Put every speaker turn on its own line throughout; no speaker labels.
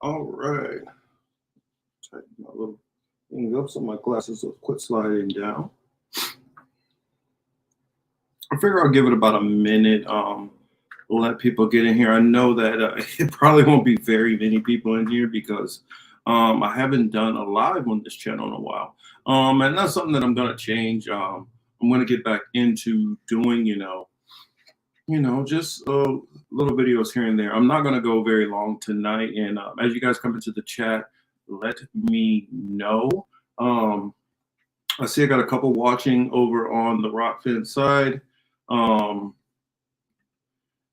All right. Tighten my little thing up so my glasses will quit sliding down. I figure I'll give it about a minute. Let people get in here. I know that it probably won't be very many people in here because I haven't done a live on this channel in a while. And that's something that I'm gonna change. I'm gonna get back into doing, just little videos here and there. I'm not gonna go very long tonight. And as you guys come into the chat, let me know. Um, I see I got a couple watching over on the Rockfin side. Um,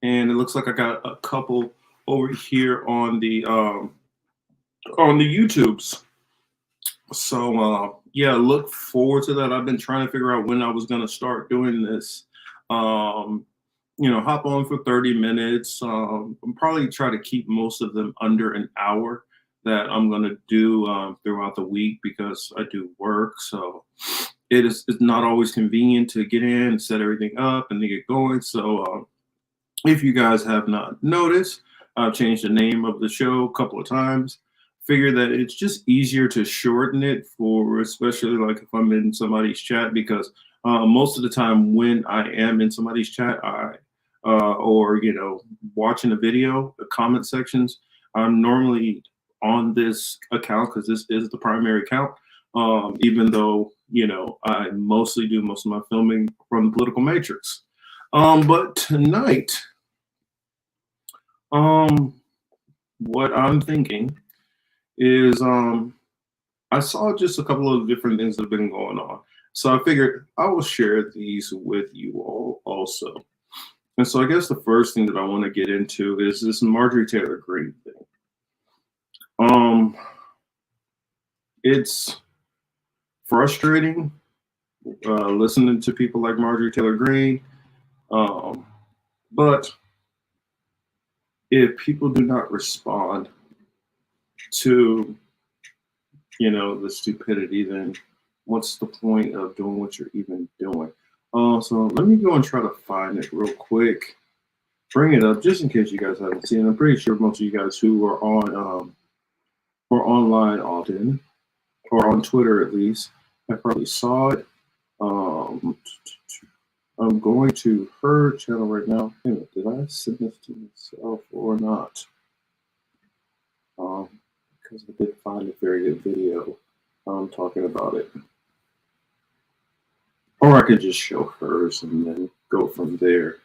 and it looks like I got a couple over here on the YouTubes. So yeah, look forward to that. I've been trying to figure out when I was gonna start doing this. Um, hop on for 30 minutes. I'm probably try to keep most of them under an hour that I'm gonna do throughout the week because I do work. So it's not always convenient to get in, set everything up, and then get going. So if you guys have not noticed, I've changed the name of the show a couple of times. Figure that it's just easier to shorten it for, especially like if I'm in somebody's chat, because most of the time when I am in somebody's chat, or watching a video, the comment sections, I'm normally on this account because this is the primary account. Even though I mostly do most of my filming from the political matrix. But tonight, what I'm thinking is I saw just a couple of different things that have been going on. So I figured I will share these with you all also. And so I guess the first thing that I want to get into is this Marjorie Taylor Greene thing. It's frustrating listening to people like Marjorie Taylor Greene. But if people do not respond to the stupidity, then what's the point of doing what you're even doing? So let me go and try to find it real quick, bring it up just in case you guys haven't seen it. I'm pretty sure most of you guys who are on or online often or on Twitter at least, I probably saw it. I'm going to her channel right now. Anyway, did I send this to myself or not? Because I did find a very good video talking about it. Or I could just show hers and then go from there.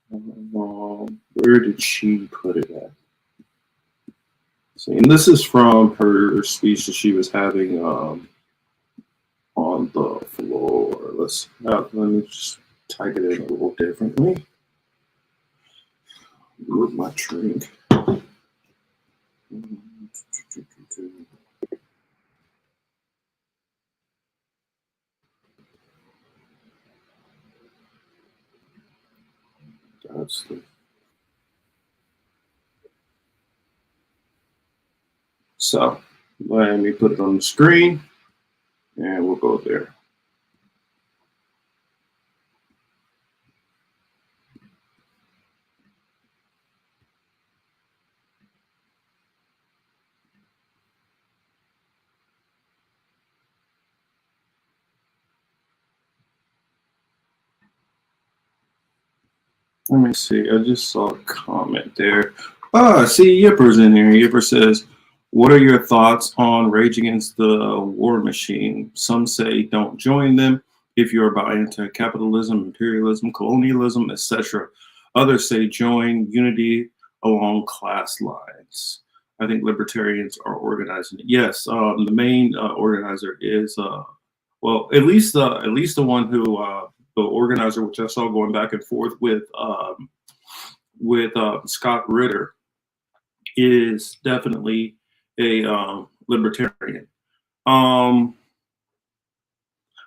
Where did she put it at? See, and this is from her speech that she was having on the floor. Let me just type it in a little differently. Move my drink. That's the. So let me put it on the screen and we'll go there. Let me see. I just saw a comment there. See, Yipper's in here. Yipper says, "What are your thoughts on Rage Against the War Machine? Some say don't join them if you're about anti-capitalism, imperialism, colonialism, etc. Others say join unity along class lines. I think libertarians are organizing it." Yes, the main organizer is well, at least the one who the organizer, which I saw going back and forth with Scott Ritter, is definitely a libertarian. My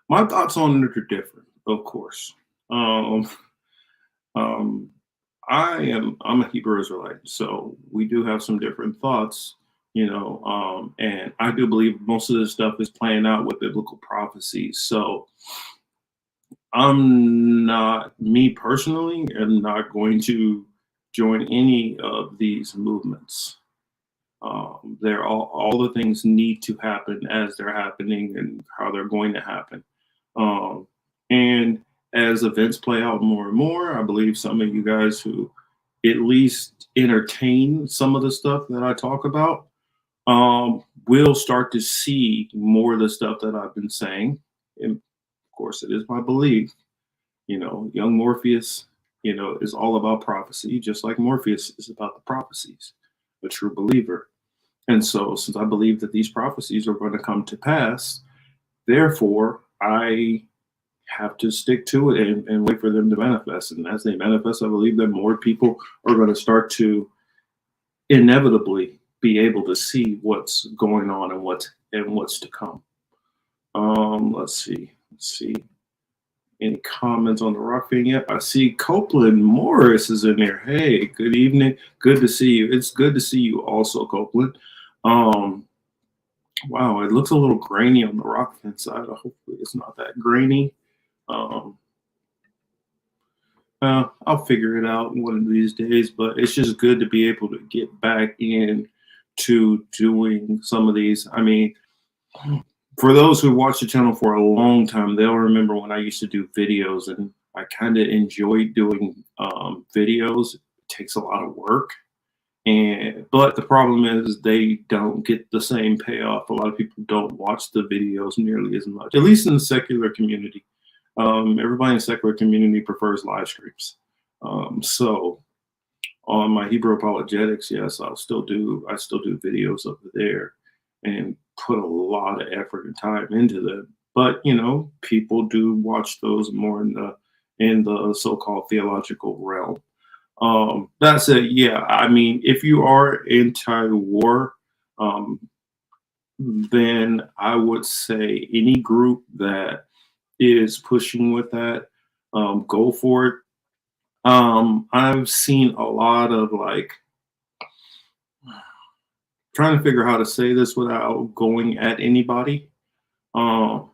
thoughts on it are different, of course. I'm a Hebrew Israelite, so we do have some different thoughts, and I do believe most of this stuff is playing out with biblical prophecies. So me personally, am not going to join any of these movements. They're all the things need to happen as they're happening and how they're going to happen. And as events play out more and more, I believe some of you guys who at least entertain some of the stuff that I talk about will start to see more of the stuff that I've been saying. And of course, it is my belief, young Morpheus, is all about prophecy, just like Morpheus is about the prophecies, a true believer. And so, since I believe that these prophecies are going to come to pass, therefore, I have to stick to it and wait for them to manifest. And as they manifest, I believe that more people are going to start to inevitably be able to see what's going on and what's to come. Let's see. Any comments on the rock thing yet? I see Copeland Morris is in there. Hey, good evening. Good to see you. It's good to see you also, Copeland. Wow, it looks a little grainy on the Rockfin side. Hopefully it's not that grainy. I'll figure it out one of these days, but it's just good to be able to get back in to doing some of these. I mean, for those who watch the channel for a long time, they'll remember when I used to do videos, and I kind of enjoyed doing videos. It takes a lot of work. But the problem is they don't get the same payoff. A lot of people don't watch the videos nearly as much, at least in the secular community. Everybody in the secular community prefers live streams. So on my Hebrew apologetics, yes, I still do videos over there and put a lot of effort and time into them. But people do watch those more in the so-called theological realm. That said, yeah, I mean, if you are anti-war, then I would say any group that is pushing with that, go for it. I've seen a lot of trying to figure out how to say this without going at anybody. I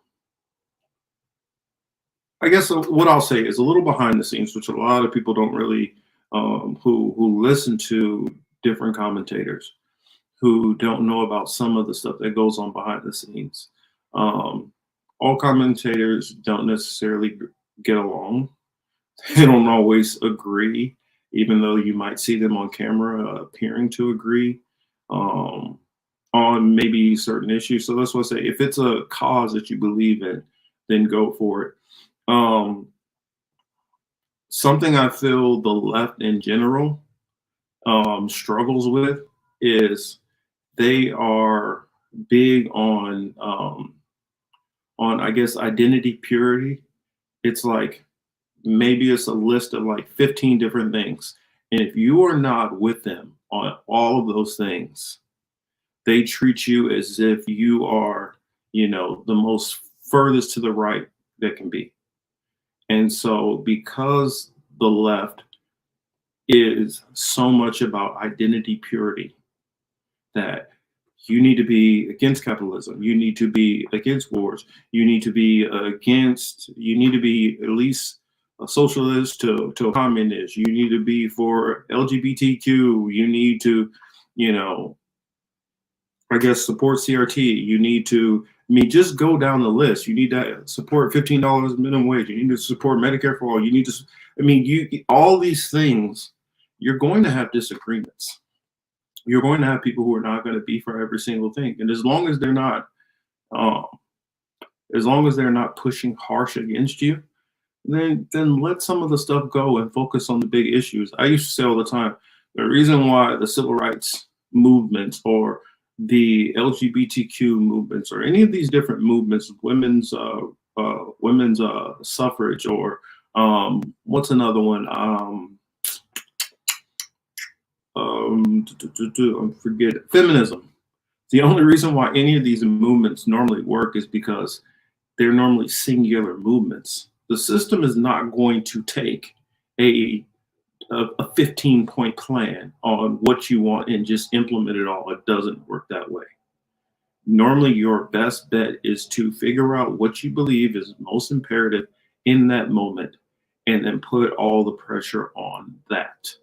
guess what I'll say is a little behind the scenes, which a lot of people don't really, who listen to different commentators, who don't know about some of the stuff that goes on behind the scenes. All commentators don't necessarily get along. They don't always agree, even though you might see them on camera appearing to agree on maybe certain issues. So that's what I say. If it's a cause that you believe in, then go for it. Something I feel the left in general struggles with is they are big on I guess identity purity. It's like maybe it's a list of like 15 different things, and if you are not with them on all of those things, they treat you as if you are the most furthest to the right that can be. And so because the left is so much about identity purity, that you need to be against capitalism, you need to be against wars, you need to be at least a socialist to a communist, you need to be for LGBTQ, you need to, I guess, support CRT, you need to, just go down the list. You need to support $15 minimum wage, you need to support Medicare for all, you need to, all these things, you're going to have disagreements. You're going to have people who are not going to be for every single thing. And as long as they're not pushing harsh against you, then let some of the stuff go and focus on the big issues. I used to say all the time, the reason why the civil rights movements or the LGBTQ movements or any of these different movements, women's suffrage, or what's another one? I forget it. Feminism. The only reason why any of these movements normally work is because they're normally singular movements. The system is not going to take a 15-point plan on what you want and just implement it all. It doesn't work that way. Normally, your best bet is to figure out what you believe is most imperative in that moment and then put all the pressure on that.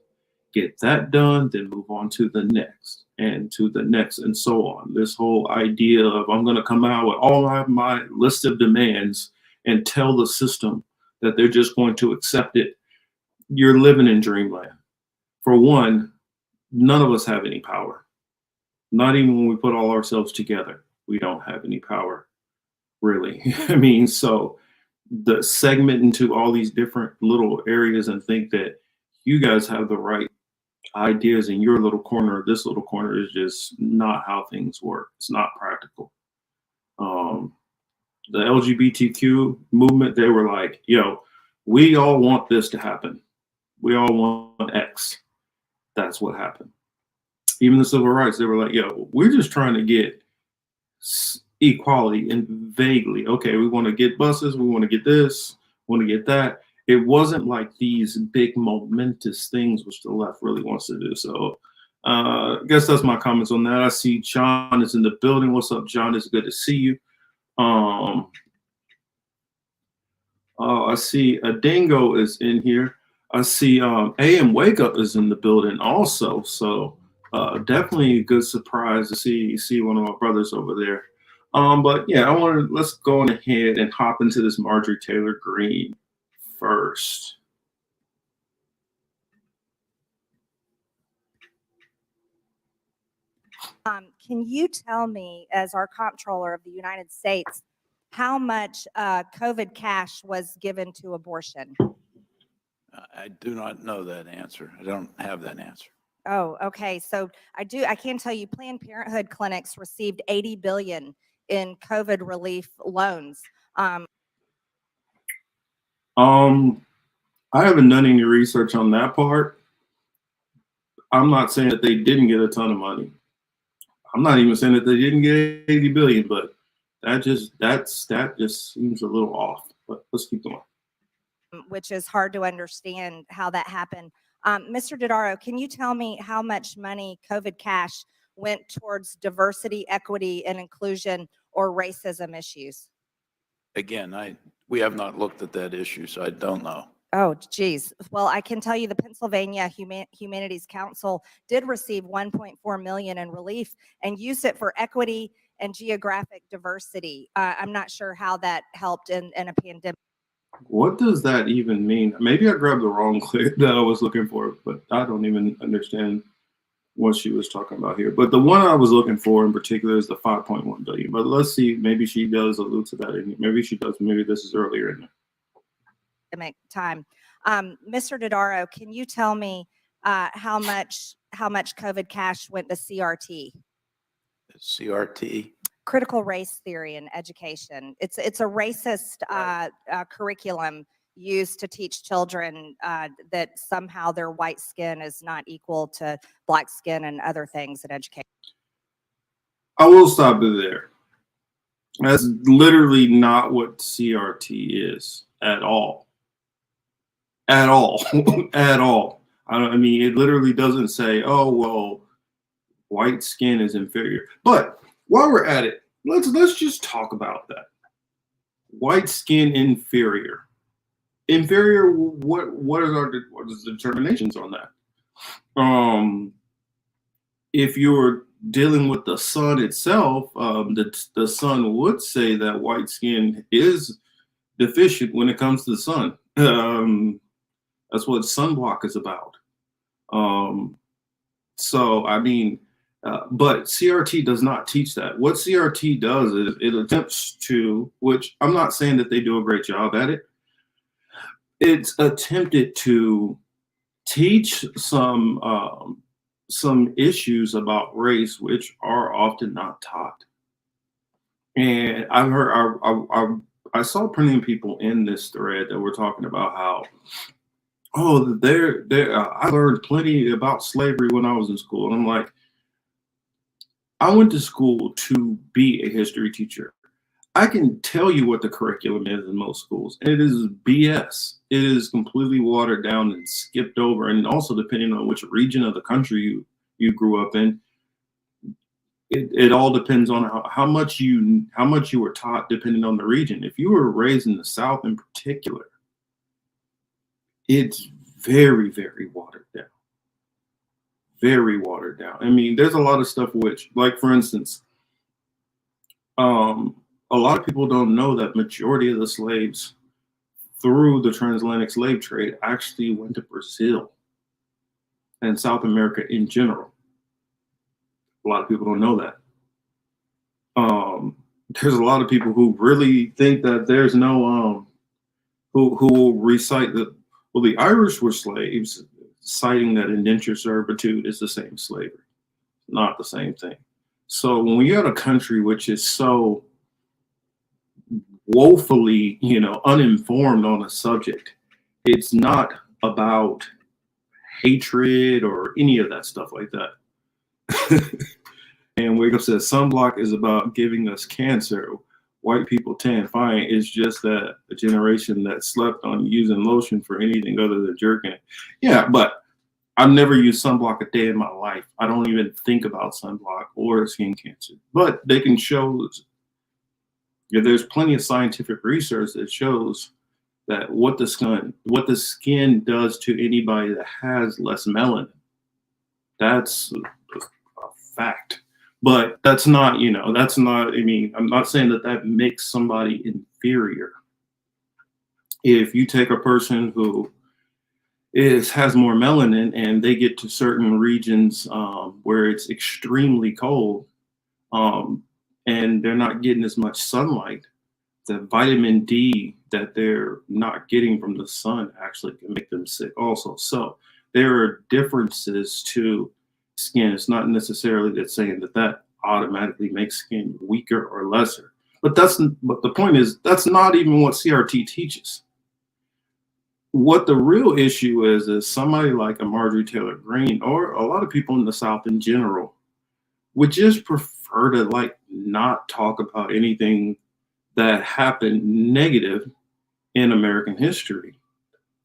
get that done, then move on to the next and to the next and so on. This whole idea of I'm going to come out with all my list of demands and tell the system that they're just going to accept it. You're living in dreamland. For one, none of us have any power. Not even when we put all ourselves together, we don't have any power, really. I mean, so the segment into all these different little areas and think that you guys have the right ideas in your little corner, this little corner is just not how things work. It's not practical. The LGBTQ movement, they were like, yo, we all want this to happen. We all want X. That's what happened. Even the civil rights, they were like, yo, we're just trying to get equality, and vaguely, okay, we want to get buses, we want to get this, want to get that. It wasn't like these big momentous things which the left really wants to do. So I guess that's my comments on that. I see John is in the building. What's up, John? It's good to see you. I see a Dingo is in here. I see AM Wake Up is in the building also. So definitely a good surprise to see one of my brothers over there. But yeah, let's go on ahead and hop into this Marjorie Taylor Greene first.
Can you tell me, as our comptroller of the United States, how much COVID cash was given to abortion?
I do not know that answer. I don't have that answer.
Oh, okay. So I can tell you Planned Parenthood clinics received $80 billion in COVID relief loans.
I haven't done any research on that part. I'm not saying that they didn't get a ton of money. I'm not even saying that they didn't get 80 billion, but that just seems a little off. But let's keep going.
Which is hard to understand how that happened. Mr. Dodaro, can you tell me how much money COVID cash went towards diversity, equity, and inclusion or racism issues?
Again, we have not looked at that issue, so I don't know.
Oh, geez. Well, I can tell you the Pennsylvania Humanities Council did receive $1.4 million in relief and used it for equity and geographic diversity. I'm not sure how that helped in a pandemic.
What does that even mean? Maybe I grabbed the wrong clip that I was looking for, but I don't even understand what she was talking about here. But the one I was looking for in particular is the 5.1 billion. But let's see, maybe she does allude to that. Maybe she does. Maybe this is earlier in there.
Time. Mr. Dodaro, can you tell me how much COVID cash went to CRT?
CRT?
Critical race theory in education. It's a racist curriculum used to teach children that somehow their white skin is not equal to black skin and other things in education.
I will stop it there. That's literally not what CRT is at all. At all. At all. I mean, it literally doesn't say, oh, well, white skin is inferior. But while we're at it, let's just talk about that. White skin inferior. Inferior, what is the determinations on that? If you're dealing with the sun itself, the sun would say that white skin is deficient when it comes to the sun. That's what sunblock is about. So, I mean, but CRT does not teach that. What CRT does is it attempts to, which I'm not saying that they do a great job at it. It's attempted to teach some issues about race, which are often not taught. And I've heard, I saw plenty of people in this thread that were talking about how, oh, I learned plenty about slavery when I was in school. And I'm like, I went to school to be a history teacher. I can tell you what the curriculum is in most schools. And it is BS. It is completely watered down and skipped over. And also depending on which region of the country you grew up in, it all depends on how much you were taught depending on the region. If you were raised in the South in particular, it's very, very watered down. very watered down. I mean, there's a lot of stuff which, like for instance, a lot of people don't know that majority of the slaves through the transatlantic slave trade actually went to Brazil and South America in general. A lot of people don't know that. There's a lot of people who really think that there's no who will recite that, well, the Irish were slaves, citing that indentured servitude is the same slavery. Not the same thing. So when we got a country which is so woefully, uninformed on a subject, it's not about hatred or any of that stuff like that. And Wake Up says sunblock is about giving us cancer. White people tan fine. It's just that a generation that slept on using lotion for anything other than jerking it. Yeah, but I've never used sunblock a day in my life. I don't even think about sunblock or skin cancer. But they can show, there's plenty of scientific research that shows that what the skin does to anybody that has less melanin. That's a fact. But that's not, I mean, I'm not saying that makes somebody inferior. If you take a person who has more melanin and they get to certain regions where it's extremely cold and they're not getting as much sunlight, the vitamin D that they're not getting from the sun actually can make them sick also. So there are differences to skin. It's not necessarily that saying that automatically makes skin weaker or lesser. But the point is, that's not even what CRT teaches. What the real issue is somebody like a Marjorie Taylor Greene, or a lot of people in the South in general, would just prefer to not talk about anything that happened negative in American history,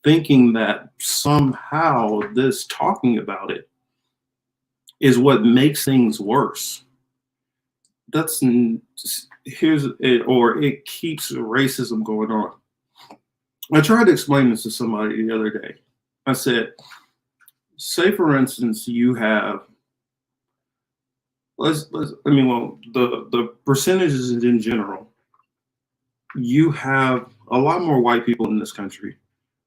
thinking that somehow this talking about it is what makes things worse. It keeps racism going on. I tried to explain this to somebody the other day. I said, say for instance, you have, the percentages in general, you have a lot more white people in this country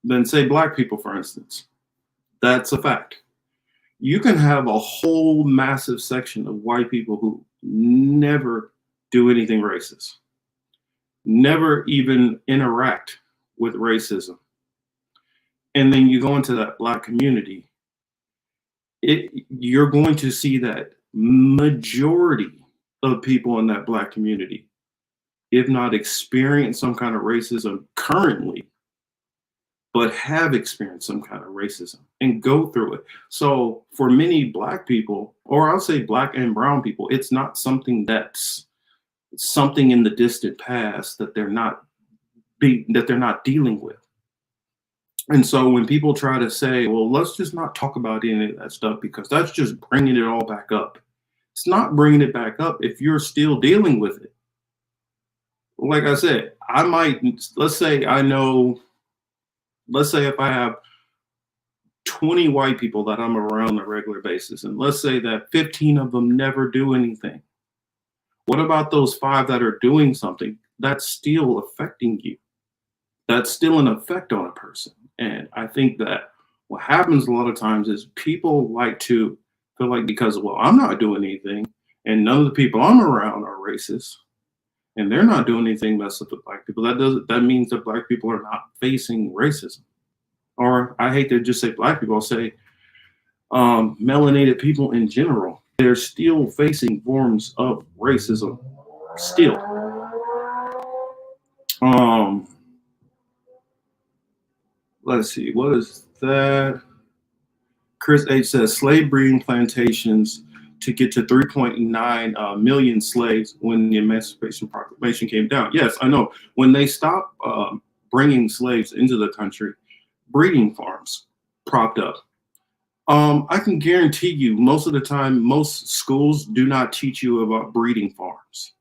than say black people, for instance. That's a fact. You can have a whole massive section of white people who never do anything racist, never even interact with racism. And then you go into that black community, you're going to see that majority of people in that black community, if not experience some kind of racism currently, but have experienced some kind of racism and go through it. So for many black people, or I'll say black and brown people, it's not something that's something in the distant past that they're not dealing with. And so when people try to say, well, let's just not talk about any of that stuff because that's just bringing it all back up. It's not bringing it back up if you're still dealing with it. Like I said, let's say if I have 20 white people that I'm around on a regular basis, and let's say that 15 of them never do anything. What about those 5 that are doing something? That's still affecting you. That's still an effect on a person. And I think that what happens a lot of times is people like to feel like because, well, I'm not doing anything and none of the people I'm around are racist and they're not doing anything mess up with black people. That means that black people are not facing racism. Or I hate to just say black people, I'll say melanated people in general. They're still facing forms of racism still. Let's see, what is that? Chris H says slave breeding plantations to get to 3.9 million slaves when the Emancipation Proclamation came down. Yes, I know. When they stopped bringing slaves into the country, breeding farms propped up. I can guarantee you most of the time, most schools do not teach you about breeding farms.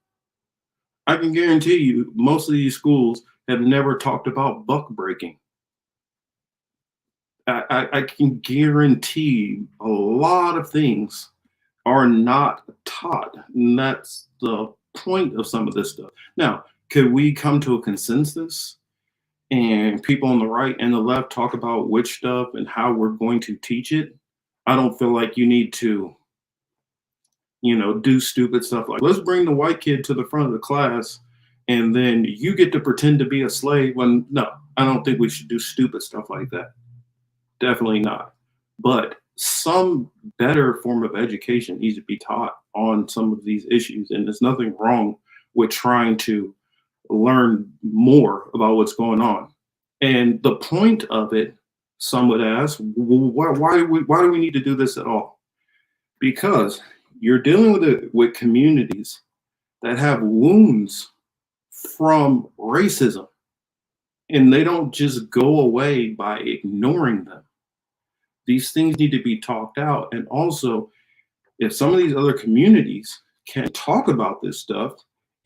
I can guarantee you most of these schools have never talked about buck breaking. I can guarantee a lot of things are not taught. And that's the point of some of this stuff. Now, could we come to a consensus and people on the right and the left talk about which stuff and how we're going to teach it? I don't feel like you need to, do stupid stuff like, let's bring the white kid to the front of the class and then you get to pretend to be a slave. When no, I don't think we should do stupid stuff like that. Definitely not. But some better form of education needs to be taught on some of these issues. And there's nothing wrong with trying to learn more about what's going on. And the point of it, some would ask, why do we need to do this at all? Because you're dealing with communities that have wounds from racism, and they don't just go away by ignoring them. These things need to be talked out. And also, if some of these other communities can talk about this stuff,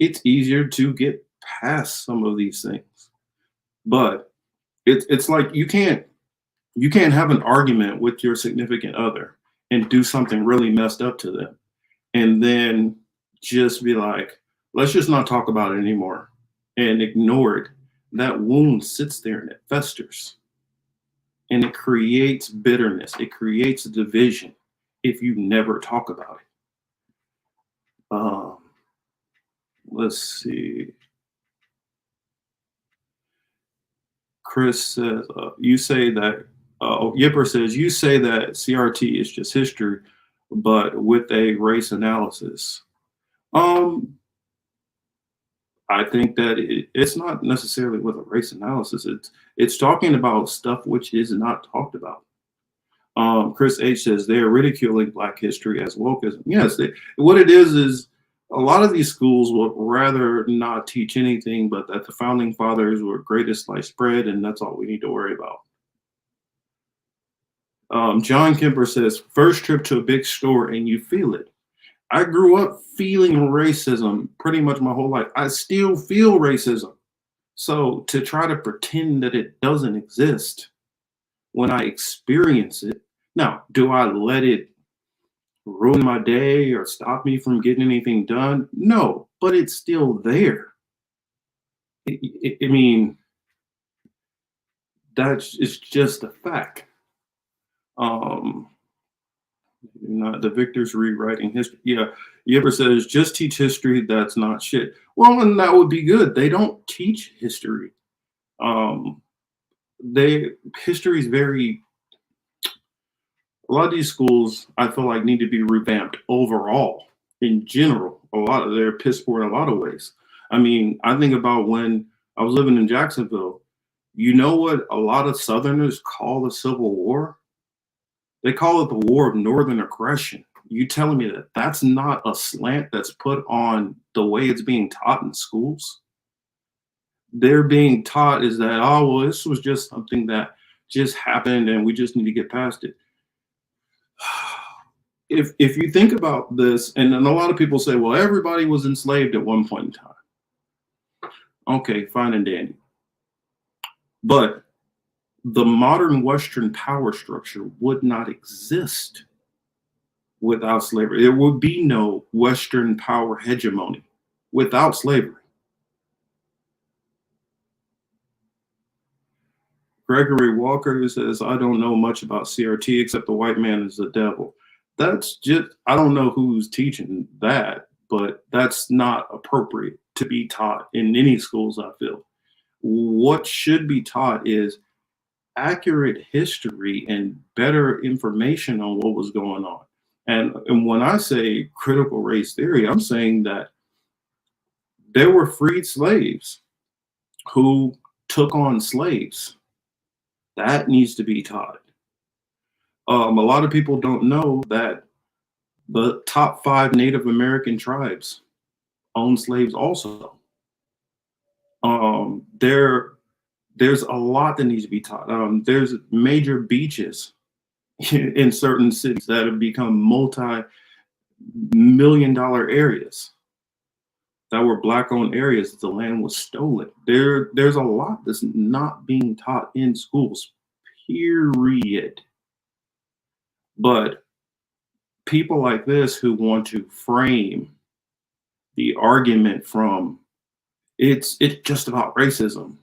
it's easier to get past some of these things. But it's like you can't have an argument with your significant other and do something really messed up to them and then just be like, let's just not talk about it anymore and ignore it. That wound sits there and it festers. And it creates bitterness. It creates division if you never talk about it. Let's see. Chris says, you say that, Yipper says, you say that CRT is just history, but with a race analysis. I think that it's not necessarily with a race analysis. It's talking about stuff which is not talked about. Chris H says they're ridiculing Black history as wokeism. Yes, what it is a lot of these schools would rather not teach anything but that the founding fathers were greatest sliced bread, and that's all we need to worry about. John Kemper says, first trip to a big store and you feel it. I grew up feeling racism pretty much my whole life. I still feel racism. So to try to pretend that it doesn't exist when I experience it, now, do I let it ruin my day or stop me from getting anything done? No, but it's still there. I mean, it's just a fact. The victors rewriting history. Yeah, Yipper says just teach history. That's not shit. Well, and that would be good. They don't teach history. History is very. A lot of these schools, I feel like, need to be revamped overall. In general, they're piss poor in a lot of ways. I mean, I think about when I was living in Jacksonville. You know what a lot of Southerners call the Civil War? They call it the War of Northern Aggression. You telling me that that's not a slant that's put on the way it's being taught in schools? They're being taught is that, oh, well, this was just something that just happened and we just need to get past it. If you think about this, and a lot of people say, well, everybody was enslaved at one point in time. Okay, fine and dandy. But the modern Western power structure would not exist without slavery. There would be no Western power hegemony without slavery. Gregory Walker says, I don't know much about CRT except the white man is the devil. That's just, I don't know who's teaching that, but that's not appropriate to be taught in any schools, I feel. What should be taught is accurate history and better information on what was going on. And when I say critical race theory, I'm saying that there were freed slaves who took on slaves. That needs to be taught. A lot of people don't know that the top 5 Native American tribes owned slaves also. There's a lot that needs to be taught. There's major beaches in certain cities that have become multi-million-dollar areas that were Black-owned areas. The land was stolen. There's a lot that's not being taught in schools, period. But people like this who want to frame the argument from it's just about racism,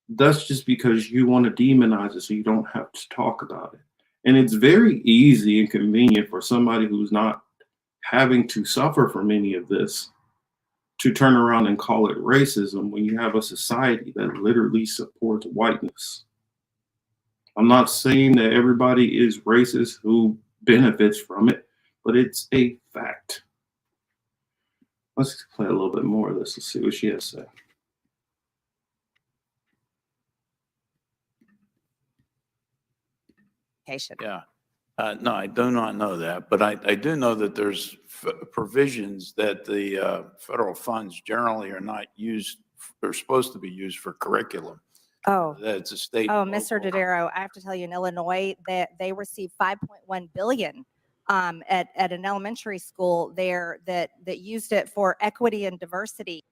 that's just because you want to demonize it so you don't have to talk about it. And it's very easy and convenient for somebody who's not having to suffer from any of this to turn around and call it racism when you have a society that literally supports whiteness. I'm not saying that everybody is racist who benefits from it, but it's a fact. Let's play a little bit more of this. Let's see what she has to say.
Yeah. No, I do not know that, but I do know that there's provisions that the federal funds generally are not used, they're supposed to be used for curriculum.
Oh,
That's a state.
oh, Mr. Dodaro, I have to tell you, in Illinois, that they received 5.1 billion at an elementary school there that used it for equity and diversity.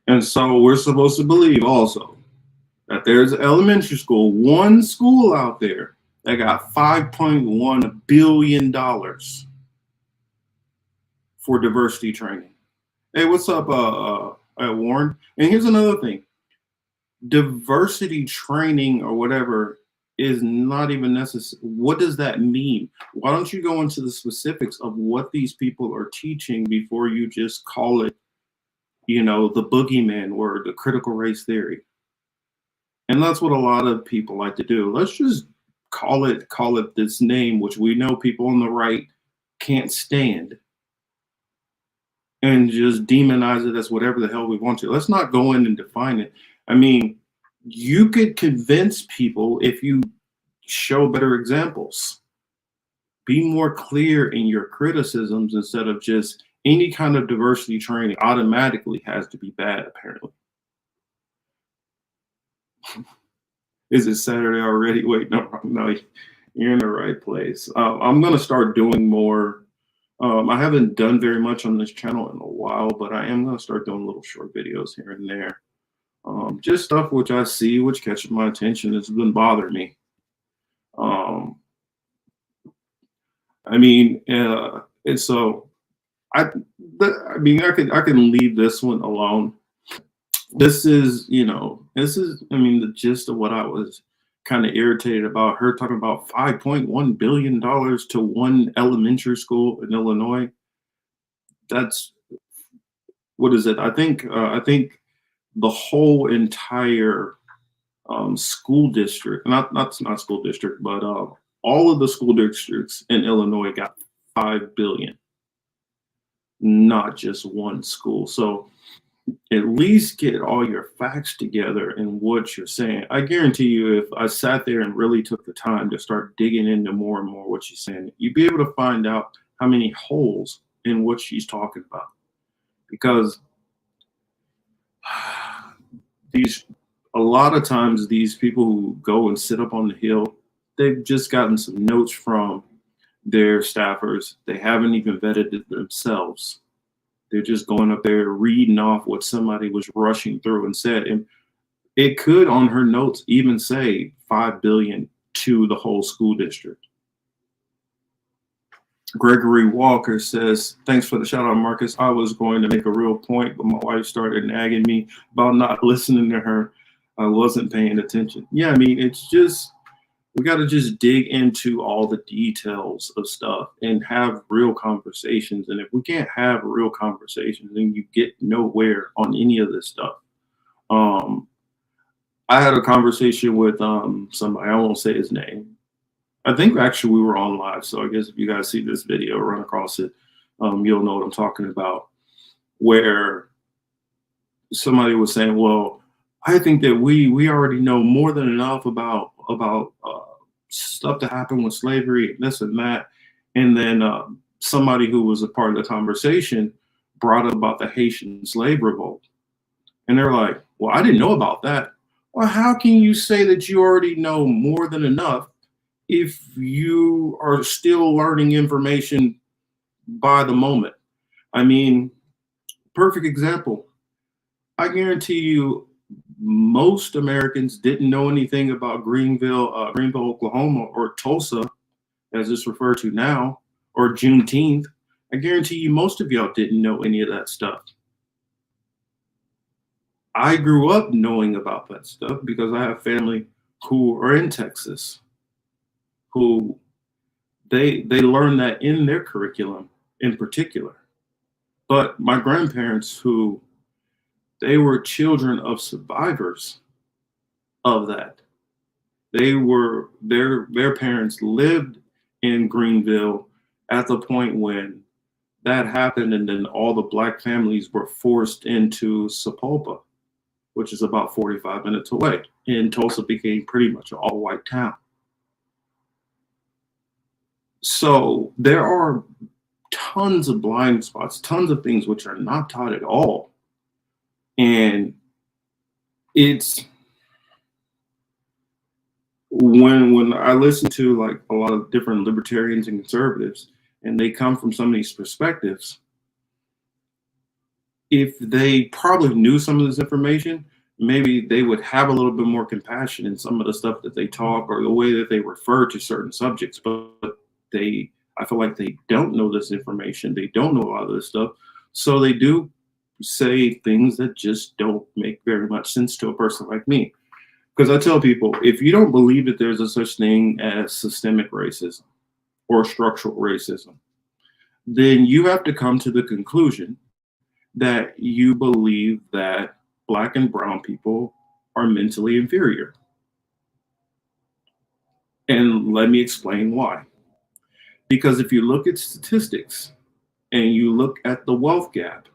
And so we're supposed to believe also that there's an elementary school, one school out there that got $5.1 billion for diversity training. Hey, what's up, Warren? And here's another thing. Diversity training or whatever is not even necessary. What does that mean? Why don't you go into the specifics of what these people are teaching before you just call it, you know, the boogeyman word, the critical race theory? And that's what a lot of people like to do. Let's just call it this name, which we know people on the right can't stand, and just demonize it as whatever the hell we want to. Let's not go in and define it. I mean, you could convince people if you show better examples. Be more clear in your criticisms instead of just any kind of diversity training automatically has to be bad, apparently. Is it Saturday already? Wait, no, you're in the right place. I'm going to start doing more. I haven't done very much on this channel in a while, but I am going to start doing little short videos here and there. Just stuff which I see, which catches my attention. It's been bothering me. I mean, and so I mean, I can leave this one alone. This is, I mean, the gist of what I was kind of irritated about. Her talking about $5.1 billion to one elementary school in Illinois. That's, what is it? I think the whole entire school district, not school district, but all of the school districts in Illinois got $5 billion, not just one school. So at least get all your facts together in what you're saying. I guarantee you, if I sat there and really took the time to start digging into more and more what she's saying, you'd be able to find out how many holes in what she's talking about. Because a lot of times these people who go and sit up on the Hill, they've just gotten some notes from their staffers. They haven't even vetted it themselves. They're just going up there reading off what somebody was rushing through and said. And it could, on her notes, even say $5 billion to the whole school district. Gregory Walker says, thanks for the shout out, Marcus. I was going to make a real point, but my wife started nagging me about not listening to her. I wasn't paying attention. Yeah, I mean, it's just, we got to just dig into all the details of stuff and have real conversations. And if we can't have real conversations, then you get nowhere on any of this stuff. I had a conversation with somebody, I won't say his name. I think actually we were on live. So I guess if you guys see this video, run across it, you'll know what I'm talking about, where somebody was saying, well, I think that we already know more than enough about stuff that happened with slavery and this and that. And then somebody who was a part of the conversation brought up about the Haitian slave revolt. And they're like, well, I didn't know about that. Well, how can you say that you already know more than enough if you are still learning information by the moment? I mean, perfect example. I guarantee you most Americans didn't know anything about Greenville, Oklahoma, or Tulsa, as it's referred to now, or Juneteenth. I guarantee you most of y'all didn't know any of that stuff. I grew up knowing about that stuff because I have family who are in Texas, who they learn that in their curriculum in particular. But my grandparents, who they were children of survivors of that. Their parents lived in Greenville at the point when that happened, and then all the Black families were forced into Sapulpa, which is about 45 minutes away. And Tulsa became pretty much an all-white town. So there are tons of blind spots, tons of things which are not taught at all. And it's when I listen to like a lot of different libertarians and conservatives, and they come from some of these perspectives, if they probably knew some of this information, maybe they would have a little bit more compassion in some of the stuff that they talk or the way that they refer to certain subjects. But I feel like they don't know this information. They don't know a lot of this stuff. So they do say things that just don't make very much sense to a person like me. Because I tell people, if you don't believe that there's a such thing as systemic racism or structural racism, then you have to come to the conclusion that you believe that Black and brown people are mentally inferior. And let me explain why. Because if you look at statistics and you look at the wealth gap,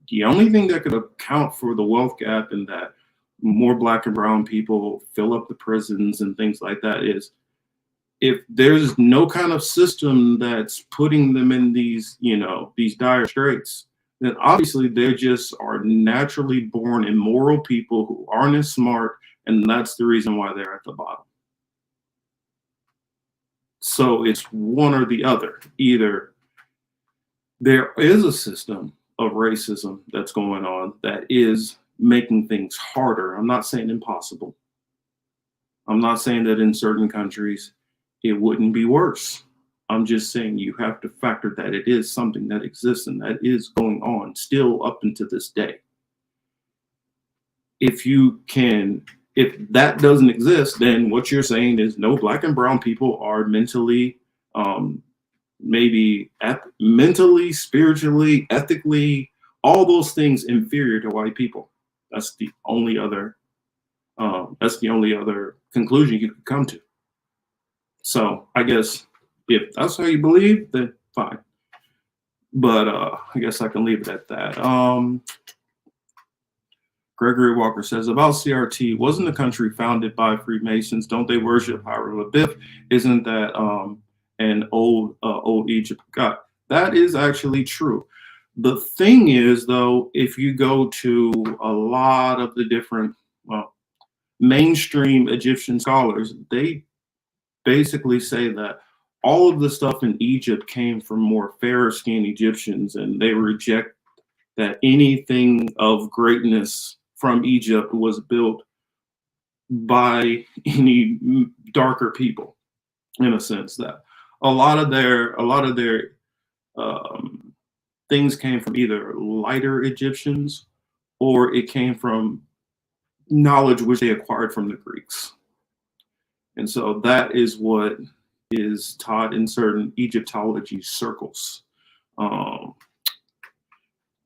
the only thing that could account for the wealth gap and that more Black and brown people fill up the prisons and things like that is if there's no kind of system that's putting them in these, these dire straits, then obviously they just are naturally born immoral people who aren't as smart, and that's the reason why they're at the bottom. So it's one or the other. Either there is a system of racism that's going on that is making things harder. I'm not saying impossible. I'm not saying that in certain countries it wouldn't be worse. I'm just saying you have to factor that it is something that exists and that is going on still up until this day. If that doesn't exist, then what you're saying is no Black and brown people are mentally, mentally, spiritually, ethically, all those things inferior to white people. That's the only other conclusion you could come to. So I guess if that's how you believe, then fine. But I guess I can leave it at that. Gregory Walker says about CRT, wasn't the country founded by Freemasons? Don't they worship Howard LaBiff? Isn't that an old Egypt god? That is actually true. The thing is, though, if you go to a lot of the different mainstream Egyptian scholars, they basically say that all of the stuff in Egypt came from more fair-skinned Egyptians, and they reject that anything of greatness from Egypt was built by any darker people, in a sense that a lot of their things came from either lighter Egyptians or it came from knowledge which they acquired from the Greeks. And so that is what is taught in certain Egyptology circles.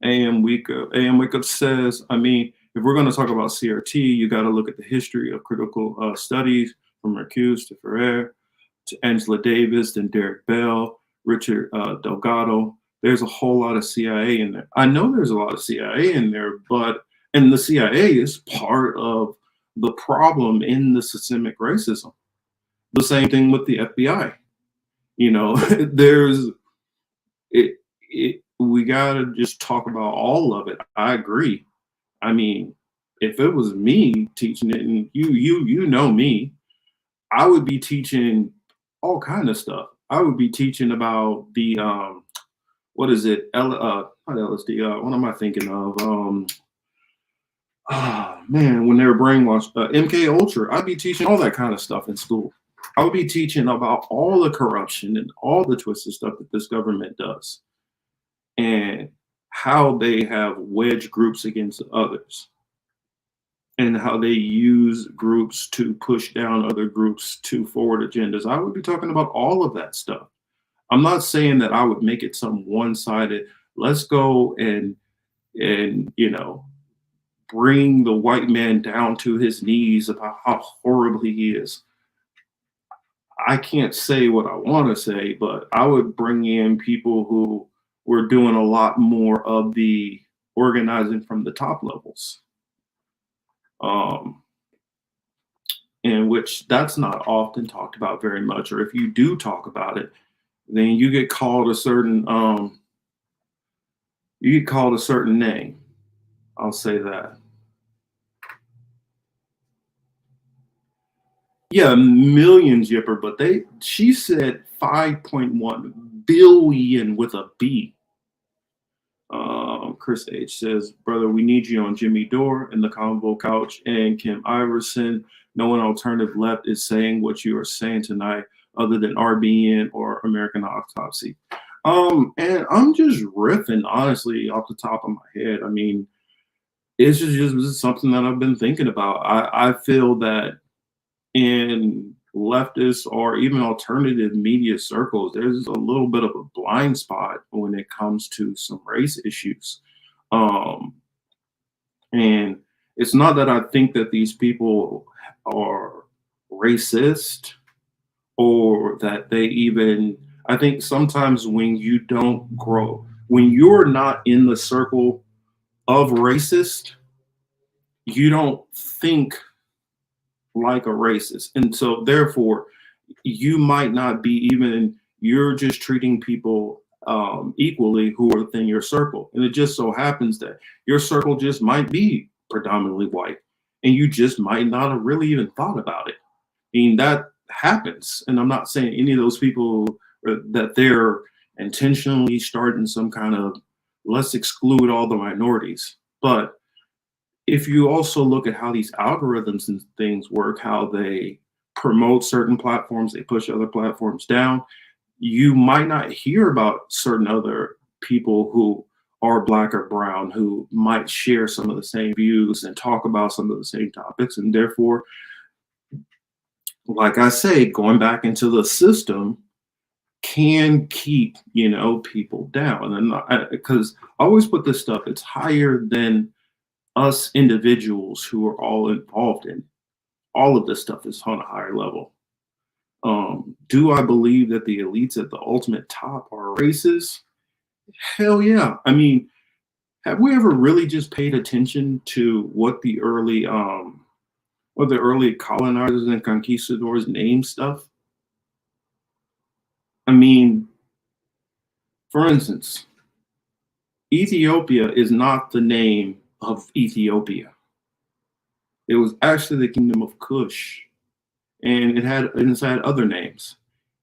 AM Wickup says, I mean, if we're going to talk about CRT, you got to look at the history of critical studies from Marcuse to Ferrer to Angela Davis and Derek Bell, Richard Delgado. There's a whole lot of CIA in there. I know there's a lot of CIA in there, and the CIA is part of the problem in the systemic racism. The same thing with the FBI. We got to just talk about all of it. I agree. I mean, if it was me teaching it, and you know me, I would be teaching all kind of stuff. I would be teaching about the what is it? Not LSD. What am I thinking of? man, when they were brainwashed, MK Ultra, I'd be teaching all that kind of stuff in school. I would be teaching about all the corruption and all the twisted stuff that this government does, and how they have wedged groups against others, and how they use groups to push down other groups to forward agendas. I would be talking about all of that stuff. I'm not saying that I would make it some one-sided, let's go and bring the white man down to his knees about how horrible he is. I can't say what I want to say, but I would bring in people who were doing a lot more of the organizing from the top levels. In which that's not often talked about very much, or if you do talk about it, then you get called a certain name. I'll say that. Yeah, millions, Yipper, but she said 5.1 billion with a B. Chris H says, brother, we need you on Jimmy Dore and the Convo Couch and Kim Iverson. No one alternative left is saying what you are saying tonight other than RBN or American Autopsy. And I'm just riffing, honestly, off the top of my head. I mean, it's just something that I've been thinking about. I feel that in leftist or even alternative media circles, there's a little bit of a blind spot when it comes to some race issues. And it's not that I think that these people are racist or that they even, I think sometimes when you don't grow, when you're not in the circle of racist, you don't think like a racist. And so therefore, you might not be even, you're just treating people equally who are within your circle. And it just so happens that your circle just might be predominantly white, and you just might not have really even thought about it. I mean, that happens. And I'm not saying any of those people that they're intentionally starting some kind of let's exclude all the minorities. But if you also look at how these algorithms and things work, how they promote certain platforms, they push other platforms down, you might not hear about certain other people who are black or brown who might share some of the same views and talk about some of the same topics. And therefore, like I say, going back into the system can keep, people down. And because I always put this stuff, it's higher than us individuals who are all involved in all of this stuff is on a higher level. Do I believe that the elites at the ultimate top are racist? Hell yeah. I mean, have we ever really just paid attention to what the early colonizers and conquistadors named stuff? I mean, for instance, Ethiopia is not the name of Ethiopia. It was actually the kingdom of Kush, and it's had other names.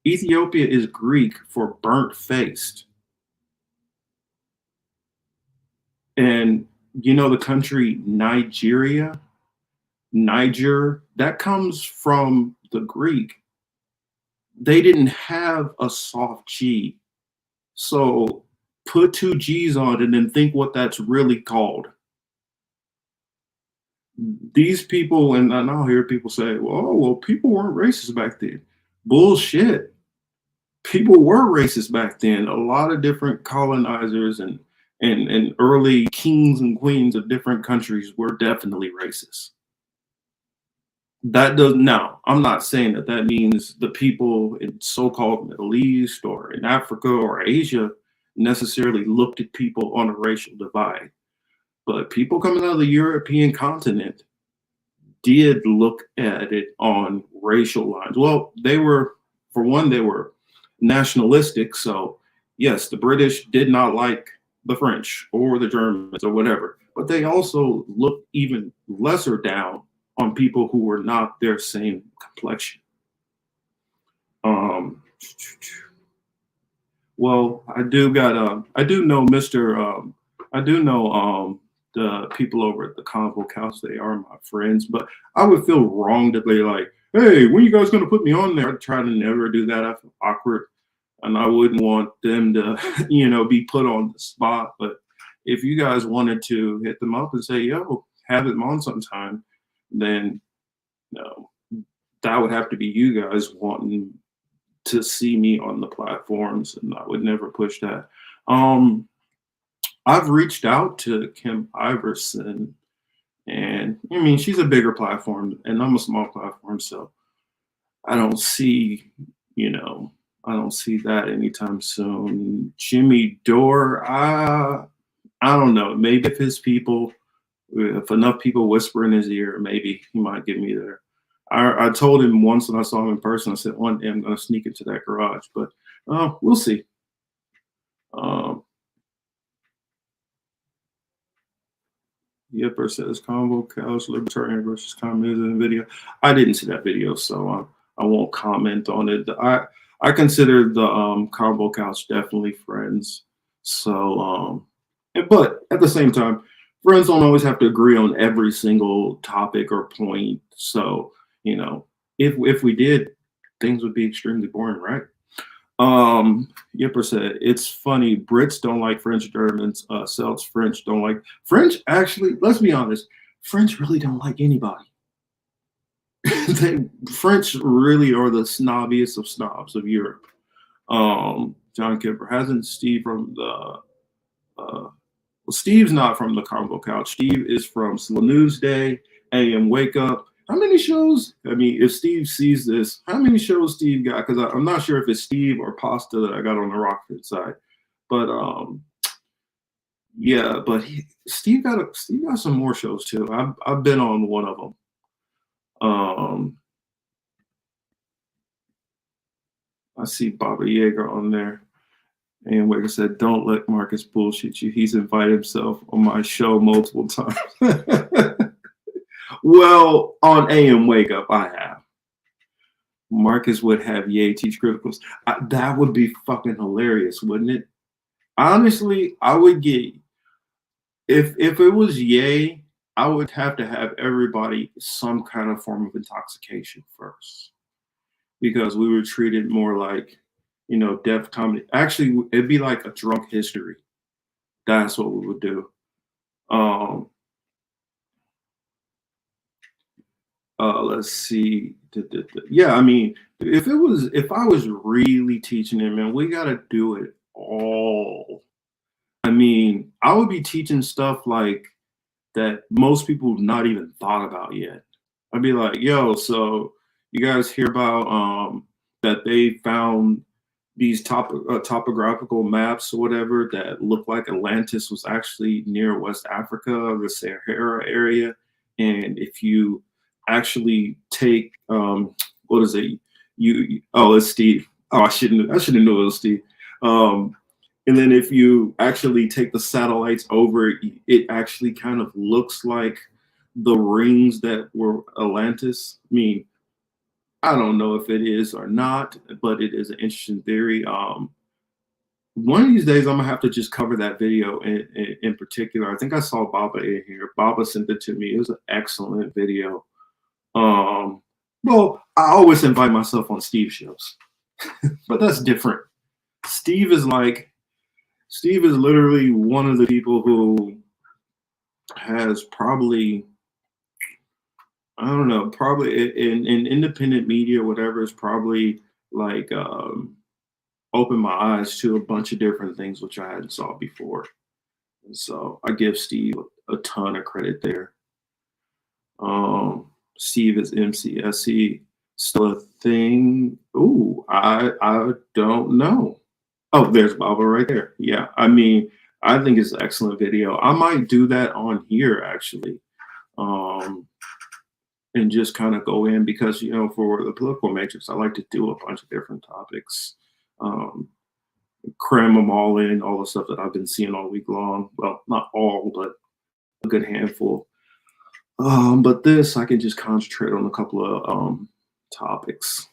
Ethiopia is Greek for burnt faced. And the country Niger, that comes from the Greek. They didn't have a soft G. So put two G's on it and think what that's really called. These people, and I'll hear people say, well, people weren't racist back then. Bullshit. People were racist back then. A lot of different colonizers and early kings and queens of different countries were definitely racist. Now, I'm not saying that means the people in so-called Middle East or in Africa or Asia necessarily looked at people on a racial divide. But people coming out of the European continent did look at it on racial lines. Well, they were nationalistic. So yes, the British did not like the French or the Germans or whatever, but they also looked even lesser down on people who were not their same complexion. Well, I do know the people over at the Convo Couch, they are my friends, but I would feel wrong that they like, hey, when you guys gonna put me on there? I try to never do that. I feel awkward, and I wouldn't want them to, be put on the spot. But if you guys wanted to hit them up and say, yo, have them on sometime, then no, that would have to be you guys wanting to see me on the platforms, and I would never push that. I've reached out to Kim Iverson, and I mean, she's a bigger platform, and I'm a small platform, so I don't see, I don't see that anytime soon. Jimmy Dore, I don't know. Maybe if enough people whisper in his ear, maybe he might get me there. I told him once when I saw him in person, I said, one day I'm going to sneak into that garage, but we'll see. Yipper says Combo Couch, Libertarian versus Communism video. I didn't see that video, so I won't comment on it. I consider the Combo Couch definitely friends. So, but at the same time, friends don't always have to agree on every single topic or point. So, if we did, things would be extremely boring, right? Yipper said, it's funny, Brits don't like French, Germans, Celts, French don't like French. Actually, let's be honest, French really don't like anybody. French really are the snobbiest of snobs of Europe. John Kipper, hasn't Steve from the well, Steve's not from the Combo Couch. Steve is from Slow News Day, AM Wake Up. How many shows? I mean, if Steve sees this, how many shows Steve got? Because I'm not sure if it's Steve or Pasta that I got on the Rockford side. But yeah, but Steve got some more shows too. I've been on one of them. I see Baba Yaga on there. And Waker said, don't let Marcus bullshit you. He's invited himself on my show multiple times. Well, on AM Wake Up, I have. Marcus would have Ye teach criticals. That would be fucking hilarious, wouldn't it? Honestly, I would get, if it was Ye, I would have to have everybody some kind of form of intoxication first. Because we were treated more like, deaf comedy. Actually, it'd be like a drunk history. That's what we would do. Let's see. Yeah, I mean, if I was really teaching him, man, we gotta do it all. I mean, I would be teaching stuff like that most people not even thought about yet. I'd be like, yo, so you guys hear about that they found these topographical maps or whatever that look like Atlantis was actually near West Africa, the Sahara area. And if you actually take, what is it? It's Steve. Oh, I should have known it was Steve. And then if you actually take the satellites over, it actually kind of looks like the rings that were Atlantis. I mean, I don't know if it is or not, but it is an interesting theory. One of these days, I'm gonna have to just cover that video in particular. I think I saw Baba in here. Baba sent it to me. It was an excellent video. Well, I always invite myself on Steve shows, but that's different. Steve is literally one of the people who has probably, I don't know, probably in independent media or whatever, is probably like opened my eyes to a bunch of different things which I hadn't saw before. And so I give Steve a ton of credit there. Steve is MCSC still a thing? Ooh, I don't know. Oh, there's Baba right there. Yeah, I mean, I think it's an excellent video. I might do that on here actually. And just kind of go in because, for the political matrix, I like to do a bunch of different topics, cram them all in, all the stuff that I've been seeing all week long. Well, not all, but a good handful. But this, I can just concentrate on a couple of topics.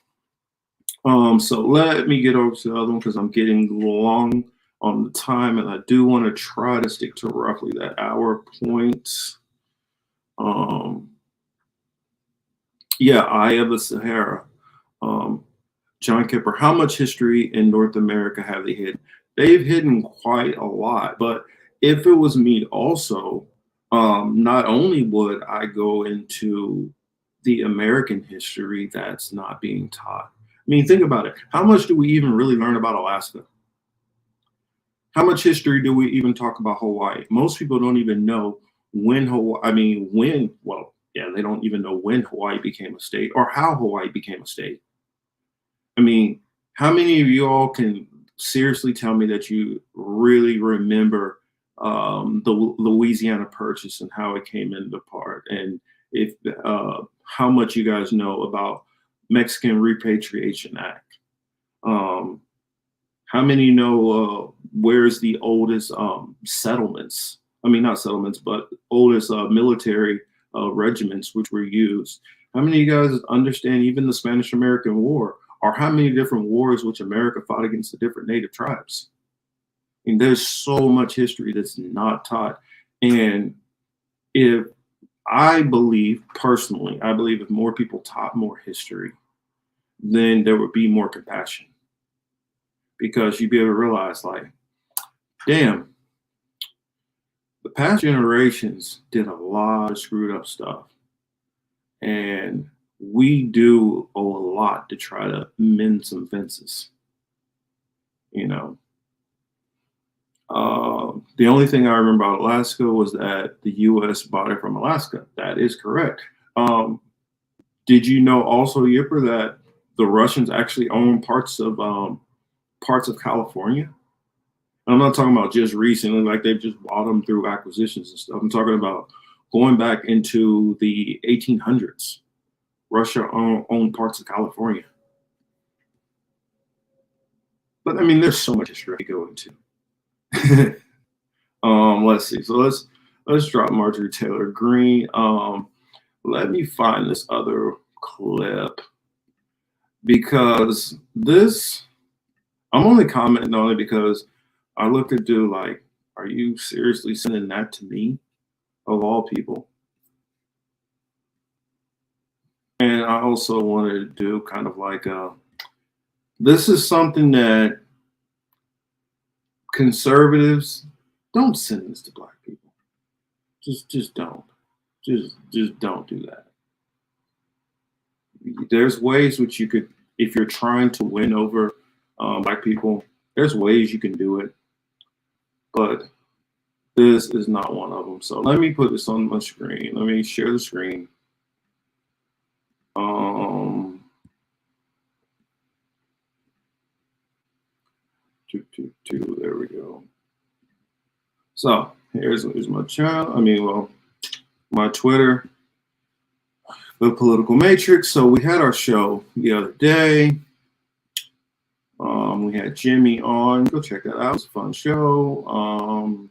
So let me get over to the other one because I'm getting long on the time, and I do want to try to stick to roughly that hour point. Yeah, Eye of the Sahara. John Kipper, how much history in North America have they hidden? They've hidden quite a lot, but if it was me also, not only would I go into the American history that's not being taught. I mean, think about it. How much do we even really learn about Alaska? How much history do we even talk about Hawaii? Most people don't even know when well, yeah, they don't even know when Hawaii became a state or how Hawaii became a state. I mean, how many of you all can seriously tell me that you really remember the Louisiana Purchase and how it came into part, and if how much you guys know about Mexican Repatriation Act? How many know where's the oldest settlements? I mean, not settlements, but oldest military regiments which were used. How many of you guys understand even the Spanish-American War? Or how many different wars which America fought against the different native tribes? I mean, there's so much history that's not taught. And if I believe, personally, I believe if more people taught more history, then there would be more compassion. Because you'd be able to realize, like, damn, the past generations did a lot of screwed up stuff. And we do owe a lot to try to mend some fences. You know, the only thing I remember about Alaska was that the U.S. bought it from Alaska. That is correct. Did you know also, Yipper, that the Russians actually own parts of California? I'm not talking about just recently, like they've just bought them through acquisitions and stuff. I'm talking about going back into the 1800s. Russia owned parts of California. But I mean, there's so much history to go into. Let's see. So let's drop Marjorie Taylor Greene. Let me find this other clip, because this, I'm only commenting on it because I looked at dude like, are you seriously sending that to me, of all people? And I also wanted to do kind of like this is something that conservatives, don't send this to Black people. Just don't. Just don't do that. There's ways which you could, if you're trying to win over Black people, there's ways you can do it. But this is not one of them. So let me put this on my screen. Let me share the screen. There we go. So here's my channel. Well, my Twitter, the Political Matrix. So we had our show the other day. We had Jimmy on. Go check that out. It was a fun show.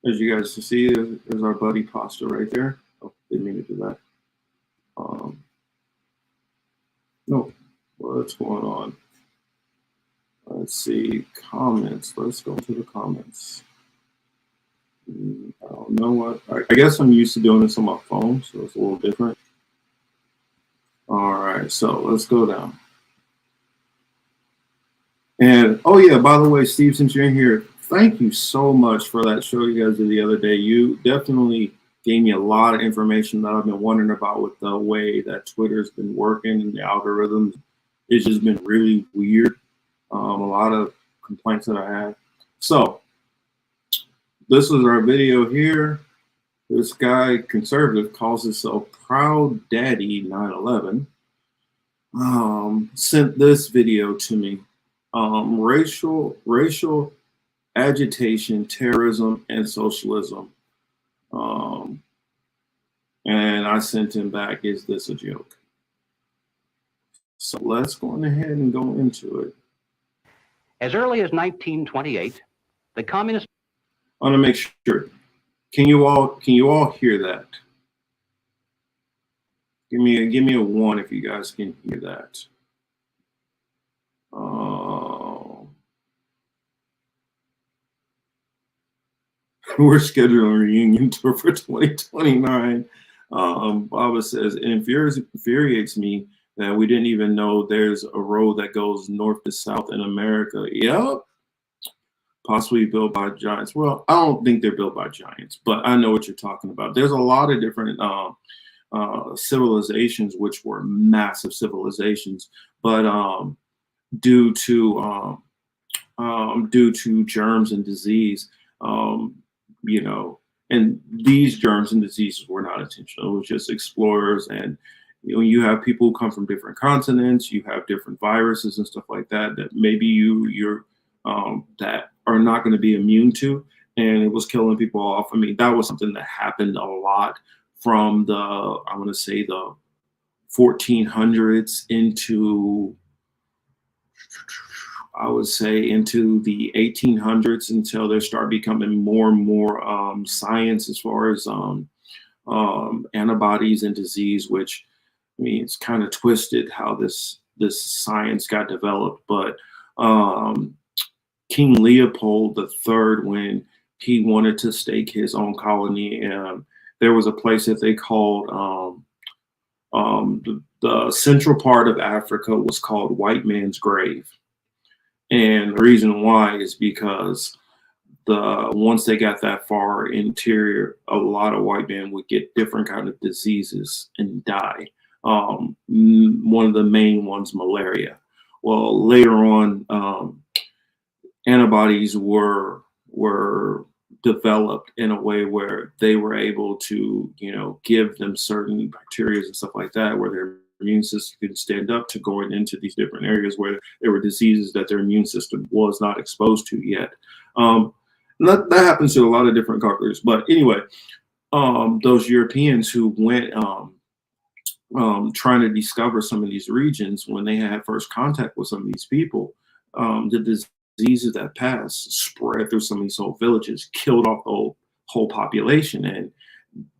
As you guys can see, there's our buddy Pasta right there. Oh, didn't mean to do that. No, what's going on? Let's see, comments. Let's go to the comments. I don't know what. I guess I'm used to doing this on my phone, so it's a little different. All right, so let's go down. And oh yeah, by the way, Steve, since you're in here, thank you so much for that show you guys did the other day. You definitely gave me a lot of information that I've been wondering about with the way that Twitter's been working and the algorithms. It's just been really weird. A lot of complaints that I had. So this was our video here. This guy, conservative, calls himself Proud Daddy 9/11. Sent this video to me. Racial agitation, terrorism, and socialism. And I sent him back, is this a joke? So let's go on ahead and go into it.
As early as 1928, the communist...
I want to make sure. Can you all hear that? Give me a 1 if you guys can hear that. We're scheduling a reunion tour for 2029. Baba says, it infuriates me that we didn't even know there's a road that goes north to south in America. Yep. Possibly built by giants. Well, I don't think they're built by giants, but I know what you're talking about. There's a lot of different civilizations which were massive civilizations, but due to germs and disease, you know, and these germs and diseases were not intentional. It was just explorers, and you have people who come from different continents. You have different viruses and stuff like that that maybe you're that are not going to be immune to, and it was killing people off. I mean, that was something that happened a lot from the, I want to say, the 1400s into, I would say, into the 1800s, until there started becoming more and more science as far as antibodies and disease, which, I mean, it's kind of twisted how this science got developed. But King Leopold III, when he wanted to stake his own colony, there was a place that they called the central part of Africa was called White Man's Grave. And the reason why is because once they got that far interior, a lot of white men would get different kind of diseases and die. One of the main ones, malaria. Well, later on, antibodies were developed in a way where they were able to, give them certain bacteria and stuff like that, where their immune system could stand up to going into these different areas where there were diseases that their immune system was not exposed to yet. That happens to a lot of different cultures. But anyway, those Europeans who went trying to discover some of these regions, when they had first contact with some of these people, the diseases that passed spread through some of these whole villages, killed off the whole population. And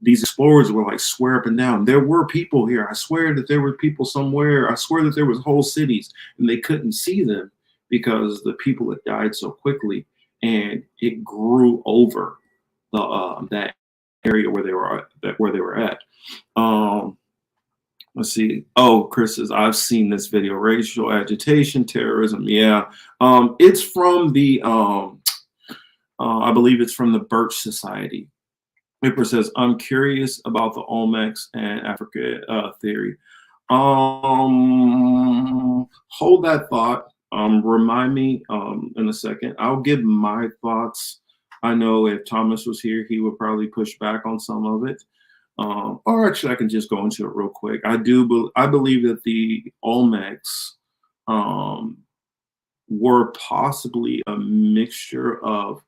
these explorers were like, swear up and down, there were people here. I swear that there were people somewhere. I swear that there was whole cities, and they couldn't see them because the people had died so quickly, and it grew over that area where they were at. Let's see. Oh, Chris says, I've seen this video. Racial agitation, terrorism. Yeah. It's from the, I believe it's from the Birch Society. Paper says, I'm curious about the Olmecs and Africa theory. Hold that thought. Remind me in a second. I'll give my thoughts. I know if Thomas was here, he would probably push back on some of it. Or actually, I can just go into it real quick. I believe that the Olmecs were possibly a mixture of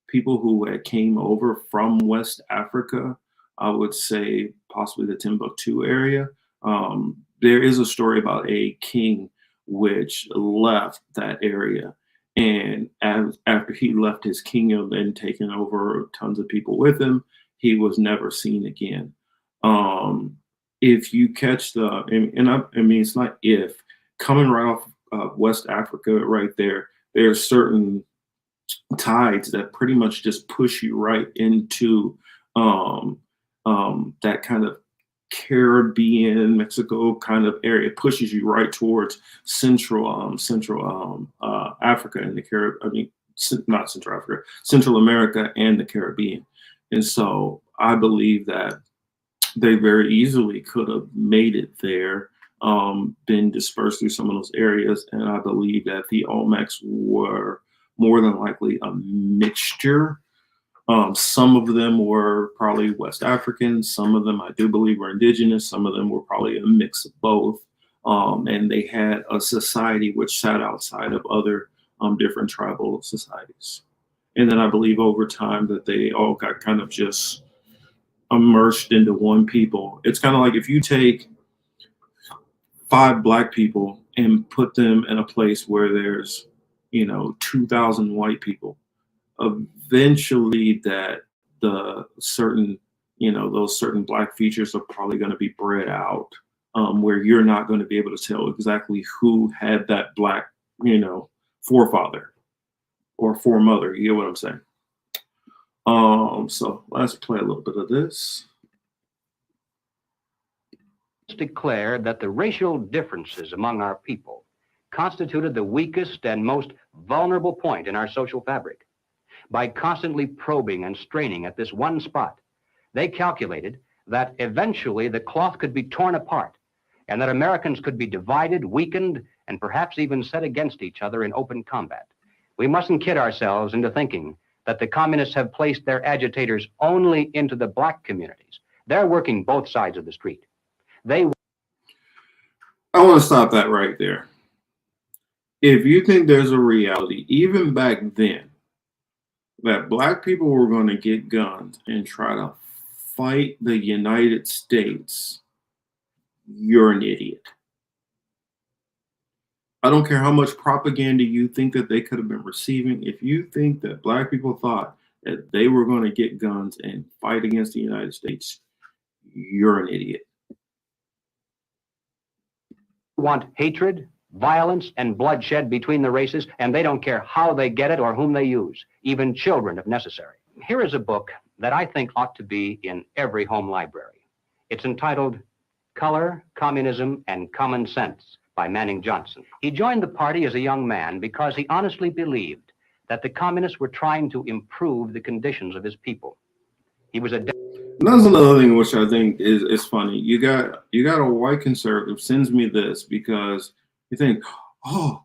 people who had came over from West Africa. I would say possibly the Timbuktu area. There is a story about a king which left that area. And after he left his kingdom and taken over tons of people with him, he was never seen again. If you catch I mean, it's not if, coming right off West Africa right there, there's certain tides that pretty much just push you right into that kind of Caribbean, Mexico kind of area. It pushes you right towards Central Africa and the Caribbean. I mean, not Central Africa, Central America and the Caribbean. And so I believe that they very easily could have made it there, been dispersed through some of those areas. And I believe that the Olmecs were more than likely a mixture. Some of them were probably West African. Some of them I do believe were indigenous. Some of them were probably a mix of both. And they had a society which sat outside of other different tribal societies. And then I believe over time that they all got kind of just immersed into one people. It's kind of like if you take 5 Black people and put them in a place where there's, 2,000 white people, eventually that those certain Black features are probably going to be bred out, where you're not going to be able to tell exactly who had that Black, forefather or foremother. You get what I'm saying? So let's play a little bit of this.
Declared that the racial differences among our people constituted the weakest and most vulnerable point in our social fabric. By constantly probing and straining at this one spot, they calculated that eventually the cloth could be torn apart and that Americans could be divided, weakened, and perhaps even set against each other in open combat. We mustn't kid ourselves into thinking that the communists have placed their agitators only into the black communities. They're working both sides of the street. I
want to stop that right there. If you think there's a reality, even back then, that black people were going to get guns and try to fight the United States, you're an idiot. I don't care how much propaganda you think that they could have been receiving. If you think that black people thought that they were going to get guns and fight against the United States, you're an idiot.
Want hatred, violence, and bloodshed between the races, and they don't care how they get it or whom they use, even children if necessary. Here is a book that I think ought to be in every home library. It's entitled Color, Communism, and Common Sense by Manning Johnson. He joined the party as a young man because he honestly believed that the communists were trying to improve the conditions of his people. He was a
That's another thing which I think is funny. You got a white conservative sends me this because you think, oh,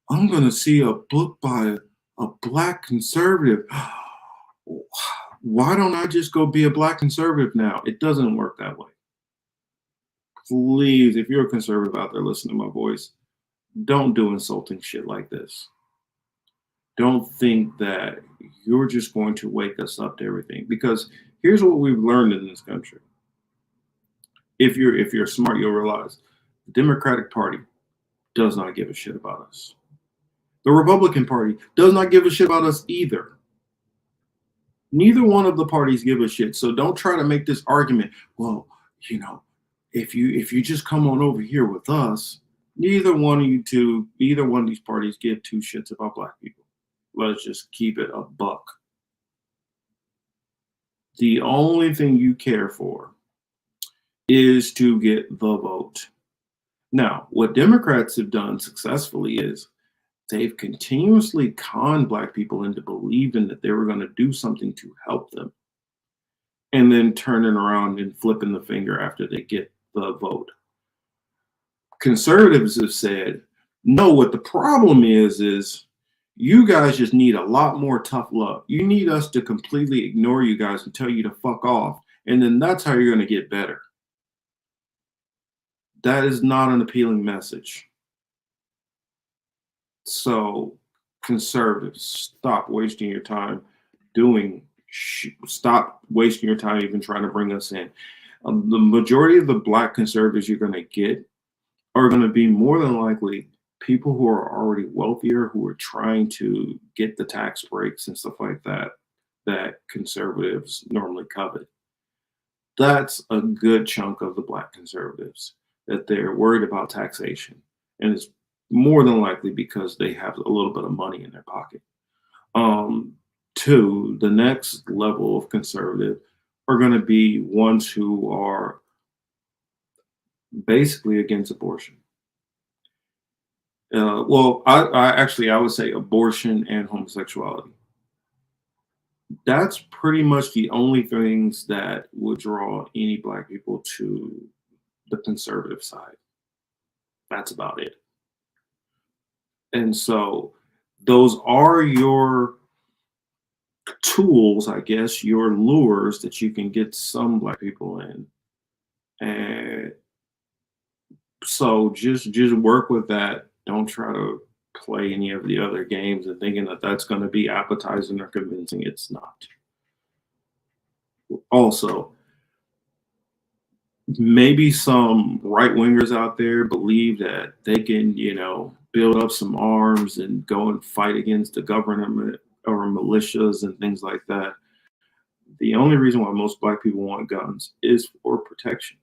I'm gonna see a book by a black conservative. Why don't I just go be a black conservative now? It doesn't work that way. Please, if you're a conservative out there listening to my voice, don't do insulting shit like this. Don't think that you're just going to wake us up to everything, because here's what we've learned in this country. If you're smart, you'll realize the Democratic Party does not give a shit about us. The Republican Party does not give a shit about us either. Neither one of the parties give a shit. So don't try to make this argument, well, you know, if you just come on over here with us, either one of these parties give two shits about black people. Let's just keep it a buck. The only thing you care for is to get the vote. Now, what Democrats have done successfully is they've continuously conned black people into believing that they were going to do something to help them, and then turning around and flipping the finger after they get the vote. Conservatives have said, no, what the problem is you guys just need a lot more tough love. You need us to completely ignore you guys and tell you to fuck off. And then that's how you're going to get better. That is not an appealing message. So conservatives, stop wasting your time stop wasting your time even trying to bring us in. The majority of the black conservatives you're going to get are going to be more than likely people who are already wealthier, who are trying to get the tax breaks and stuff like that conservatives normally covet. That's a good chunk of the black conservatives, that they're worried about taxation. And it's more than likely because they have a little bit of money in their pocket. Two, the next level of conservative are going to be ones who are basically against abortion. Well, I would say abortion and homosexuality. That's pretty much the only things that would draw any black people to the conservative side. That's about it. And so those are your tools, I guess, your lures that you can get some black people in. And so just work with that. Don't try to play any of the other games and thinking that that's going to be appetizing or convincing. It's not. Also, maybe some right wingers out there believe that they can, build up some arms and go and fight against the government or militias and things like that. The only reason why most black people want guns is for protection,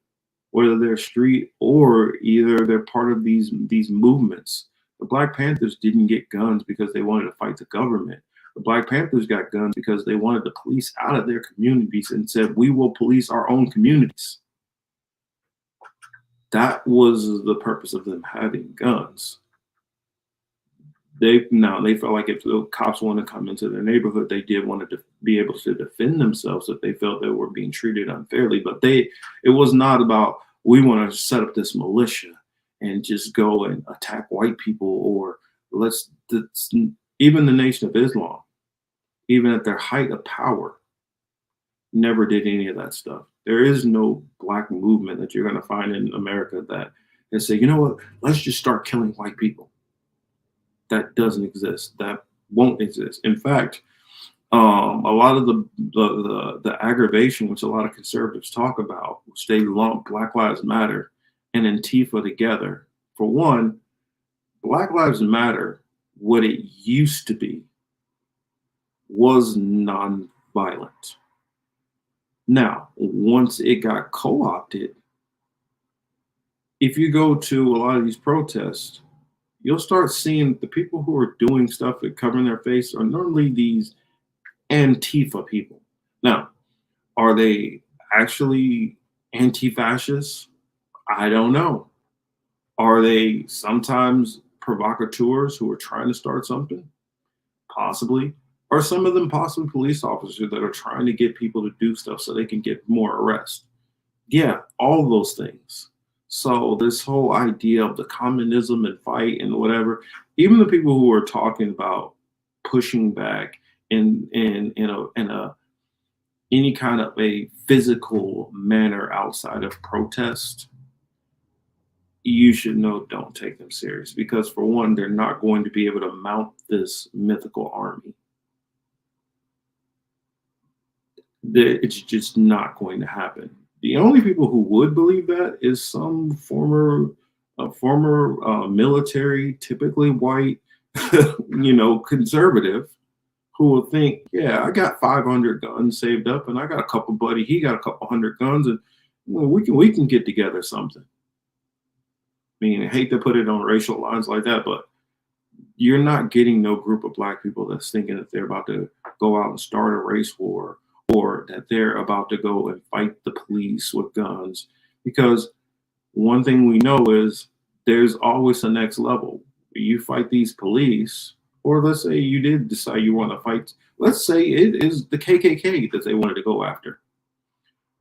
whether they're street or either they're part of these movements. The Black Panthers didn't get guns because they wanted to fight the government. The Black Panthers got guns because they wanted the police out of their communities and said, we will police our own communities. That was the purpose of them having guns. They felt like if the cops wanted to come into their neighborhood, they did want to be able to defend themselves if they felt they were being treated unfairly. But it was not about, we want to set up this militia and just go and attack white people, or even the Nation of Islam, even at their height of power, never did any of that stuff. There is no Black movement that you're going to find in America that say, you know what, let's just start killing white people. That doesn't exist. That won't exist. In fact, a lot of the aggravation, which a lot of conservatives talk about, which they lump Black Lives Matter and Antifa together. For one, Black Lives Matter, what it used to be, was nonviolent. Now, once it got co-opted, if you go to a lot of these protests, you'll start seeing the people who are doing stuff and covering their face are normally these Antifa people. Now, are they actually anti-fascists? I don't know. Are they sometimes provocateurs who are trying to start something? Possibly. Are some of them possibly police officers that are trying to get people to do stuff so they can get more arrests? Yeah, all those things. So this whole idea of the communism and fight and whatever, even the people who are talking about pushing back in any kind of a physical manner outside of protest, you should know, don't take them serious, because for one, they're not going to be able to mount this mythical army. It's just not going to happen. The only people who would believe that is some former military, typically white, conservative, who will think, yeah, I got 500 guns saved up, and I got a couple buddy, he got a couple hundred guns, and we can get together something. I mean, I hate to put it on racial lines like that, but you're not getting no group of Black people that's thinking that they're about to go out and start a race war, or that they're about to go and fight the police with guns. Because one thing we know is there's always a next level. You fight these police, or let's say you did decide you want to fight, let's say it is the KKK that they wanted to go after.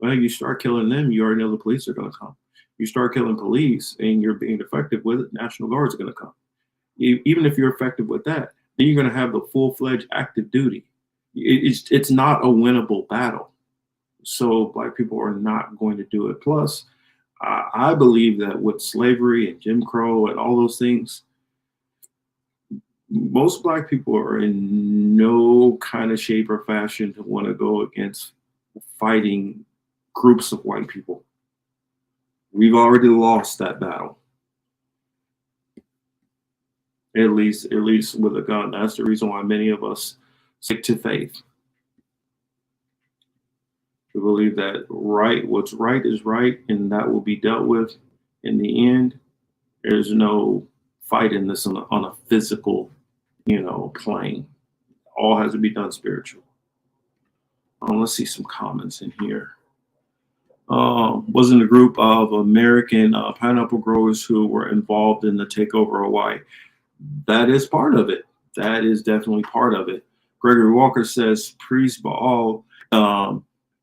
Well, you start killing them, you already know the police are going to come. You start killing police and you're being effective with it, National Guard's going to come. Even if you're effective with that, then you're going to have the full-fledged active duty. It's not a winnable battle. So Black people are not going to do it. Plus, I believe that with slavery and Jim Crow and all those things, most Black people are in no kind of shape or fashion to want to go against fighting groups of white people. We've already lost that battle. At least with a gun. That's the reason why many of us stick to faith. We believe that what's right is right, and that will be dealt with in the end. There's no fighting this on a physical, plane. All has to be done spiritual. Let's see some comments in here. Was in a group of American pineapple growers who were involved in the takeover of Hawaii. That is part of it. That is definitely part of it. Gregory Walker says, priest Baal,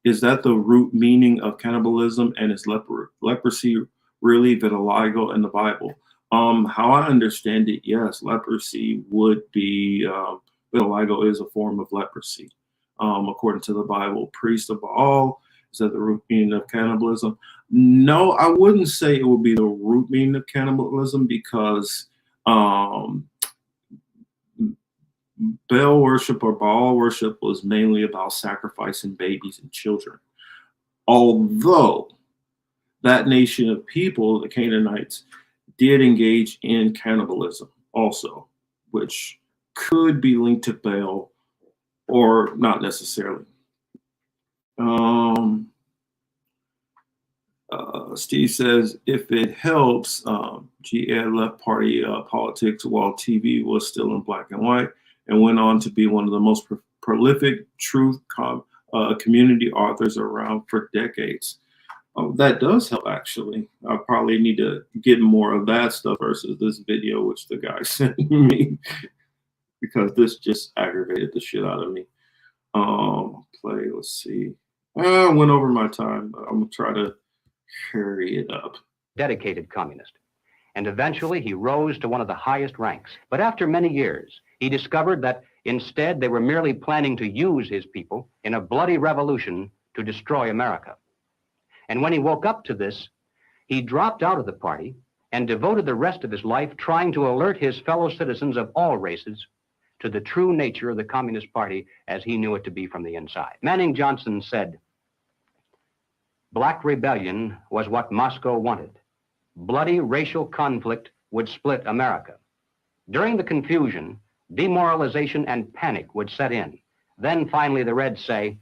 is that the root meaning of cannibalism, and is leprosy really vitiligo in the Bible? How I understand it, yes, leprosy would be, vitiligo is a form of leprosy, according to the Bible. Priest of Baal, is that the root meaning of cannibalism? No, I wouldn't say it would be the root meaning of cannibalism, because Baal worship or Baal worship was mainly about sacrificing babies and children. Although that nation of people, the Canaanites, did engage in cannibalism also, which could be linked to Baal or not necessarily. Steve says, if it helps, GA left party politics while TV was still in black and white. and went on to be one of the most prolific truth community authors around for decades. That does help, actually. I probably need to get more of that stuff versus this video, which the guy sent me, because this just aggravated the shit out of me. Play, let's see. I went over my time, but I'm gonna try to hurry it up.
Dedicated communist. And eventually he rose to one of the highest ranks. But after many years, he discovered that instead they were merely planning to use his people in a bloody revolution to destroy America. And when he woke up to this, he dropped out of the party and devoted the rest of his life trying to alert his fellow citizens of all races to the true nature of the Communist Party as he knew it to be from the inside. Manning Johnson said, "Black rebellion was what Moscow wanted. Bloody racial conflict would split America. During the confusion, demoralization and panic would set in. Then finally the Reds say,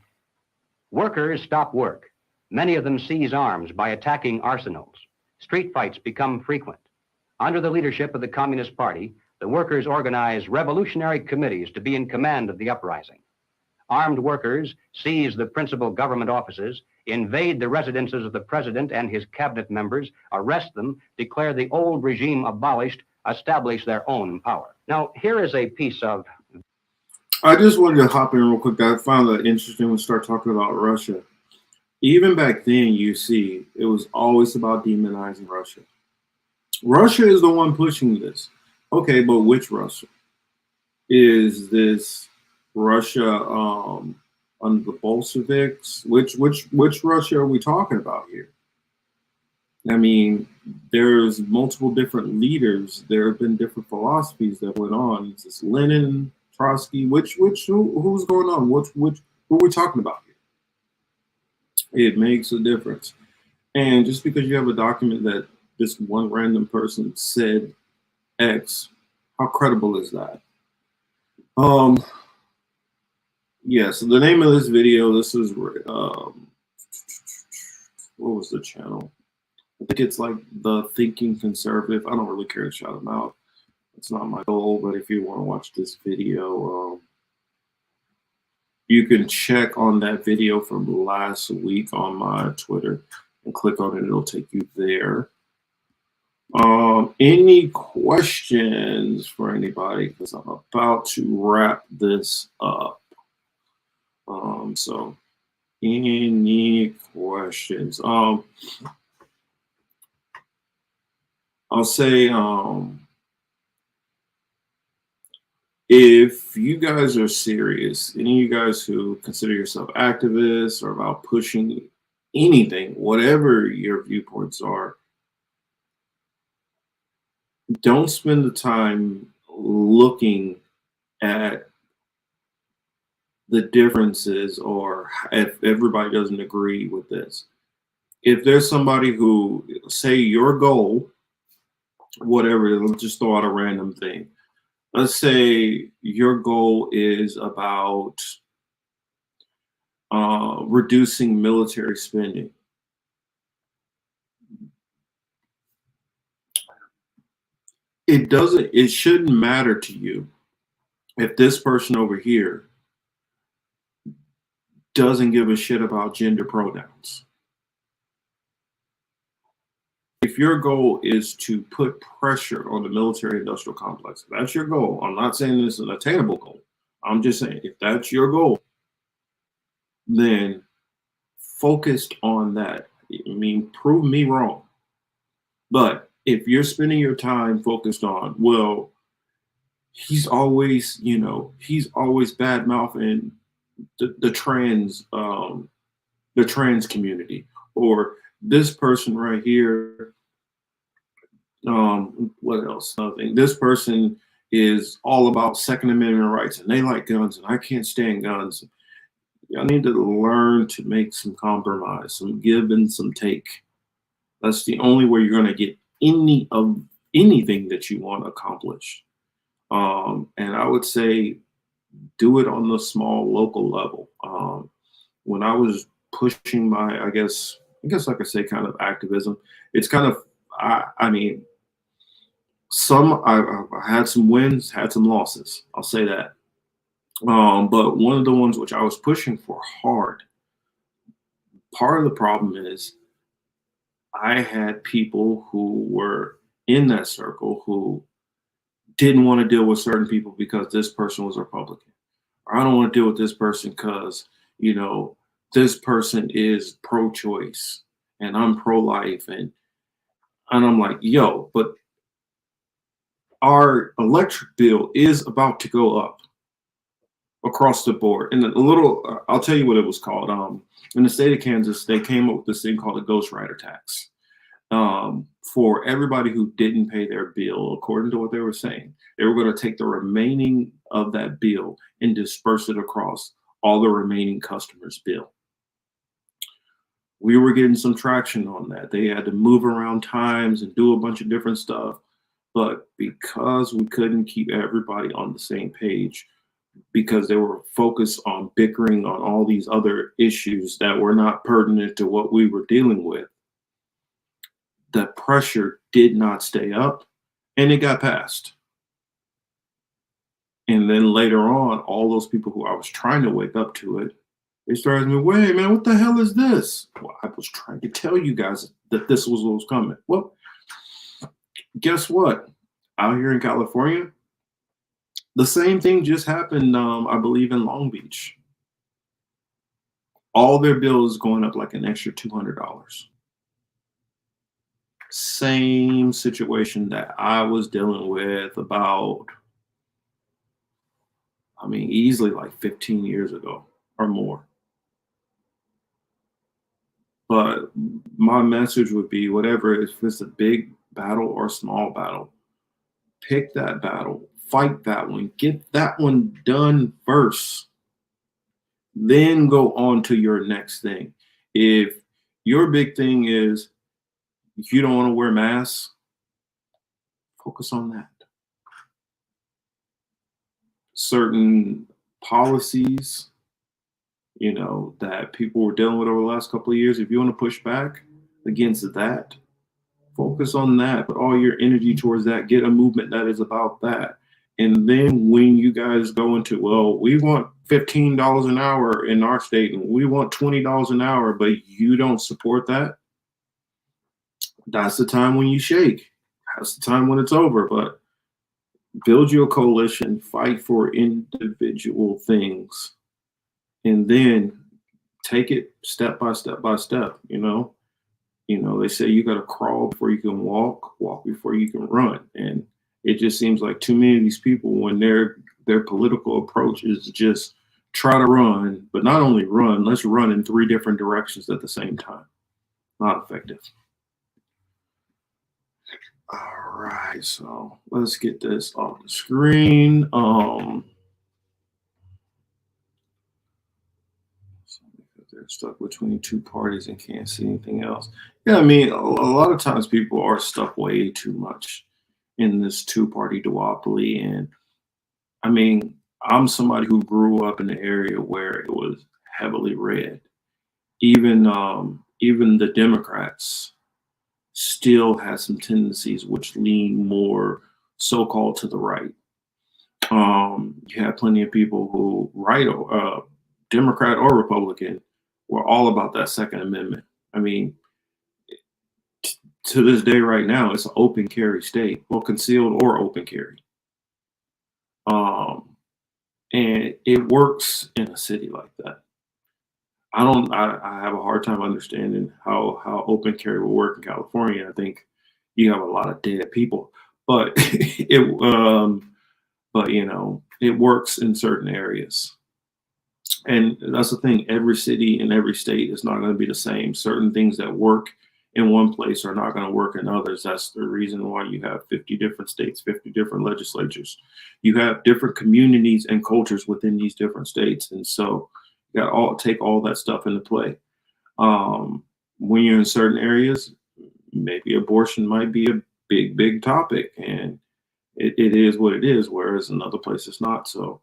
workers stop work. Many of them seize arms by attacking arsenals. Street fights become frequent. Under the leadership of the Communist Party, the workers organize revolutionary committees to be in command of the uprising. Armed workers seize the principal government offices, invade the residences of the president and his cabinet members, arrest them, declare the old regime abolished, establish their own power." Now, here is a piece of...
I just wanted to hop in real quick. I found that interesting when we start talking about Russia. Even back then, you see, it was always about demonizing Russia. Russia is the one pushing this. Okay, but which Russia? Is this Russia under the Bolsheviks? Which Russia are we talking about here? I mean, there's multiple different leaders. There have been different philosophies that went on. Is this Lenin, Trotsky? Who's going on? Who are we talking about here? It makes a difference. And just because you have a document that this one random person said X, how credible is that? Yeah, so the name of this video, this is, what was the channel? I think it's like The Thinking Conservative. I don't really care to shout them out. It's not my goal, but if you want to watch this video, you can check on that video from last week on my Twitter and click on it. It'll take you there. Any questions for anybody? Because I'm about to wrap this up. So any questions? I'll say, if you guys are serious, any of you guys who consider yourself activists or about pushing anything, whatever your viewpoints are, don't spend the time looking at the differences or if everybody doesn't agree with this. If there's somebody who, say your goal, whatever, let's just throw out a random thing. Let's say your goal is about reducing military spending. It shouldn't matter to you if this person over here doesn't give a shit about gender pronouns. If your goal is to put pressure on the military industrial complex, if that's your goal, I'm not saying this is an attainable goal. I'm just saying if that's your goal, then focused on that. I mean, prove me wrong. But if you're spending your time focused on, well, he's always bad mouthing the trans community, or this person right here. What else? Nothing. This person is all about Second Amendment rights and they like guns and I can't stand guns. I need to learn to make some compromise, some give and some take. That's the only way you're going to get anything that you want accomplished. And I would say do it on the small local level. When I was pushing my, I guess I could say kind of activism, it's kind of, I mean, I had some wins, had some losses. I'll say that. But one of the ones which I was pushing for hard, part of the problem is I had people who were in that circle who didn't want to deal with certain people because this person was Republican. Or I don't want to deal with this person because, you know, this person is pro-choice and I'm pro-life. And I'm like, yo, but our electric bill is about to go up across the board. And a little, I'll tell you what it was called. In the state of Kansas, they came up with this thing called a ghostwriter tax. For everybody who didn't pay their bill, according to what they were saying, they were going to take the remaining of that bill and disperse it across all the remaining customers' bill. We were getting some traction on that. They had to move around times and do a bunch of different stuff. But because we couldn't keep everybody on the same page, because they were focused on bickering on all these other issues that were not pertinent to what we were dealing with, the pressure did not stay up and it got passed. And then later on, all those people who I was trying to wake up to it, they started me, wait, man, what the hell is this? Well, I was trying to tell you guys that this was what was coming. Well, guess what? Out here in California, the same thing just happened, I believe, in Long Beach. All their bills going up like an extra $200. Same situation that I was dealing with about, I mean, easily like 15 years ago or more. But my message would be whatever, if it's a big battle or a small battle, pick that battle, fight that one, get that one done first, then go on to your next thing. If your big thing is you don't want to wear masks, focus on that. Certain policies, you know, that people were dealing with over the last couple of years, if you want to push back against that, focus on that, put all your energy towards that, get a movement that is about that. And then when you guys go into, well, we want $15 an hour in our state and we want $20 an hour, but you don't support that, that's the time when you shake. That's the time when it's over. But build your coalition, fight for individual things, and then take it step by step by step, you know. You know, they say you got to crawl before you can walk, walk before you can run. And it just seems like too many of these people, when their political approach is just try to run, but not only run, let's run in 3 different directions at the same time. Not effective. All right, so let's get this off the screen. They're stuck between 2 parties and can't see anything else. Yeah, I mean, a lot of times people are stuck way too much in this 2-party duopoly. And I mean, I'm somebody who grew up in an area where it was heavily red. Even the Democrats still had some tendencies which lean more so-called to the right. You had plenty of people who, Democrat or Republican, were all about that Second Amendment. I mean, to this day right now, it's an open carry state, well, concealed or open carry. And it works in a city like that. I have a hard time understanding how open carry will work in California. I think you have a lot of dead people, but but you know, it works in certain areas. And that's the thing, every city and every state is not going to be the same. Certain things that work in one place are not going to work in others. That's the reason why you have 50 different states, 50 different legislatures. You have different communities and cultures within these different states. And so you got to take all that stuff into play. When you're in certain areas, maybe abortion might be a big topic, and it is what it is, whereas in other places not. So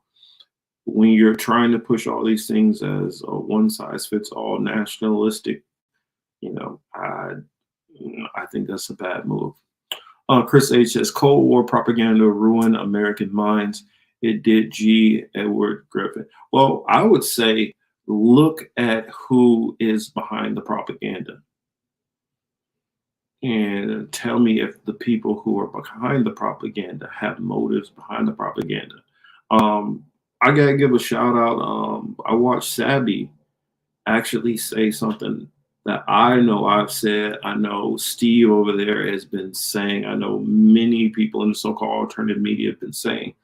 when you're trying to push all these things as a one-size-fits-all nationalistic, you know, I think that's a bad move. Chris H says, Cold War propaganda ruined American minds. It did G. Edward Griffin. Well, I would say look at who is behind the propaganda and tell me if the people who are behind the propaganda have motives behind the propaganda. I gotta give a shout out. I watched Sabby actually say something that I know I've said. I know Steve over there has been saying. I know many people in the so-called alternative media have been saying.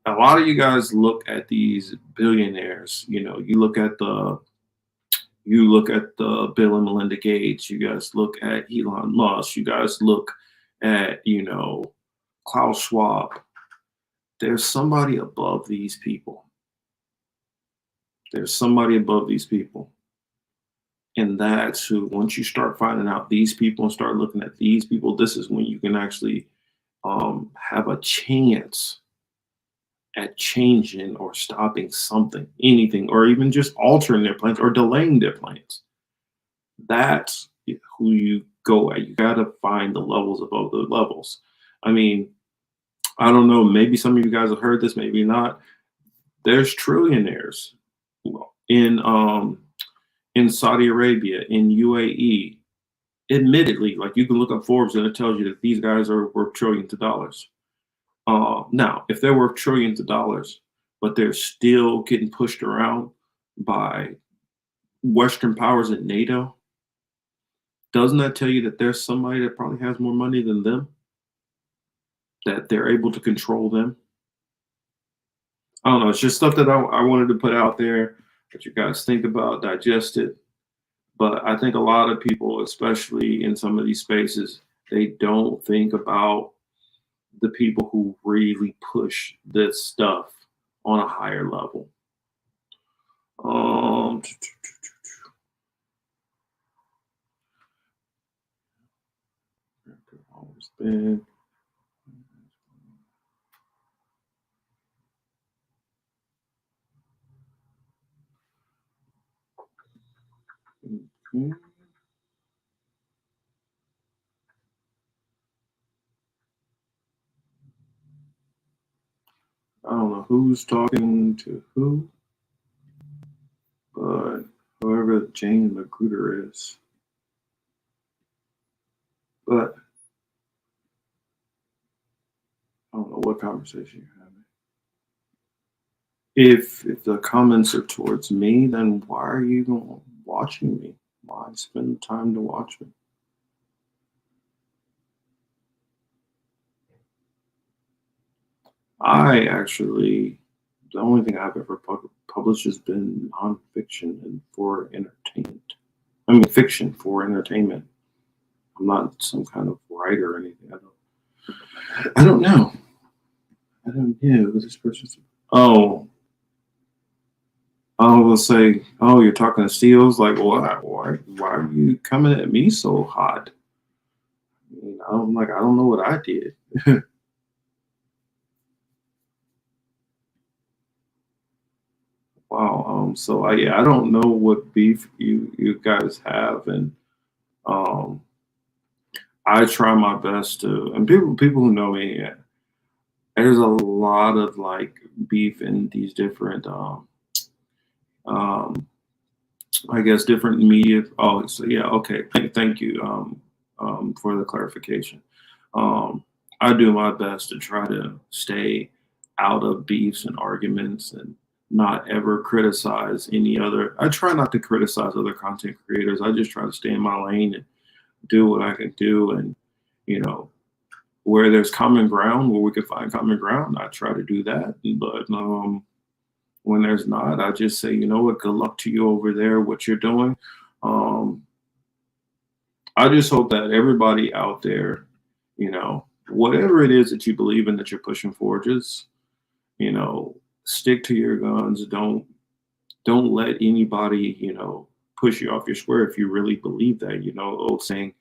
A lot of you guys look at these billionaires. You know, you look at the Bill and Melinda Gates. You guys look at Elon Musk. You guys look at Klaus Schwab. There's somebody above these people. There's somebody above these people. And that's who, once you start finding out these people and start looking at these people, this is when you can actually have a chance at changing or stopping something, anything, or even just altering their plans or delaying their plans. That's who you go at. You got to find the levels above the levels. I mean, I don't know, maybe some of you guys have heard this, maybe not. There's trillionaires in Saudi Arabia, in UAE. Admittedly, like you can look up Forbes and it tells you that these guys are worth trillions of dollars. Now, if they're worth trillions of dollars, but they're still getting pushed around by Western powers and NATO, doesn't that tell you that there's somebody that probably has more money than them? That they're able to control them? I don't know. It's just stuff that I wanted to put out there that you guys think about, digest it. But I think a lot of people, especially in some of these spaces, they don't think about the people who really push this stuff on a higher level. I don't know who's talking to who, but whoever Jane Magruder is. But I don't know what conversation you're having. If the comments are towards me, then why are you even watching me? Why spend time to watch me? I actually, the only thing I've ever published has been nonfiction and for entertainment. I mean, fiction for entertainment. I'm not some kind of writer or anything. I don't know. I don't know what this person's. Oh, I will say, oh, you're talking to Steels? Like, why are you coming at me so hot? I mean, I'm like, I don't know what I did. Wow. So yeah, I don't know what beef you guys have, and I try my best to. And people who know me, yeah, there's a lot of like beef in these different I guess different media. Oh, so yeah, okay. Thank you for the clarification. I do my best to try to stay out of beefs and arguments and not ever criticize any other. I try not to criticize other content creators. I just try to stay in my lane and do what I can do. And, where there's common ground, where we can find common ground, I try to do that. But when there's not, I just say, you know what, good luck to you over there, what you're doing. I just hope that everybody out there, whatever it is that you believe in, that you're pushing for, just, stick to your guns. Don't let anybody, push you off your square if you really believe that, old saying,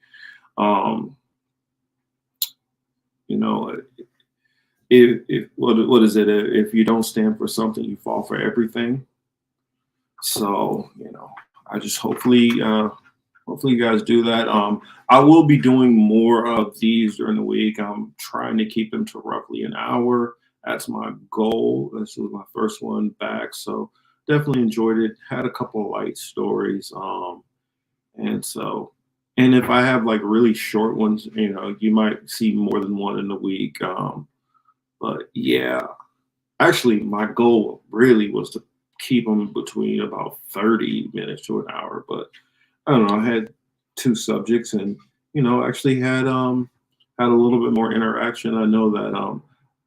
if what is it? If you don't stand for something, you fall for everything. So, I just hopefully you guys do that. I will be doing more of these during the week. I'm trying to keep them to roughly an hour. That's my goal. This was my first one back, so definitely enjoyed it. Had a couple of light stories, and so, and if I have like really short ones, you might see more than one in a week. But yeah, actually, my goal really was to keep them between about 30 minutes to an hour. But I don't know. I had two subjects, and actually had a little bit more interaction. I know that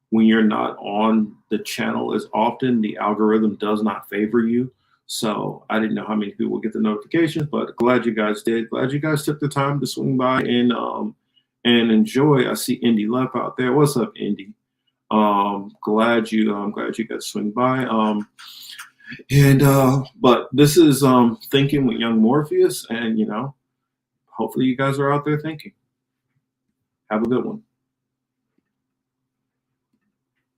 when you're not on the channel as often, the algorithm does not favor you. So I didn't know how many people get the notifications, but glad you guys did. Glad you guys took the time to swing by and enjoy. I see Indy Left out there. What's up, Indy? Glad you got to swing by. But this is Thinking with Young Morpheus, and hopefully you guys are out there thinking. Have a good one.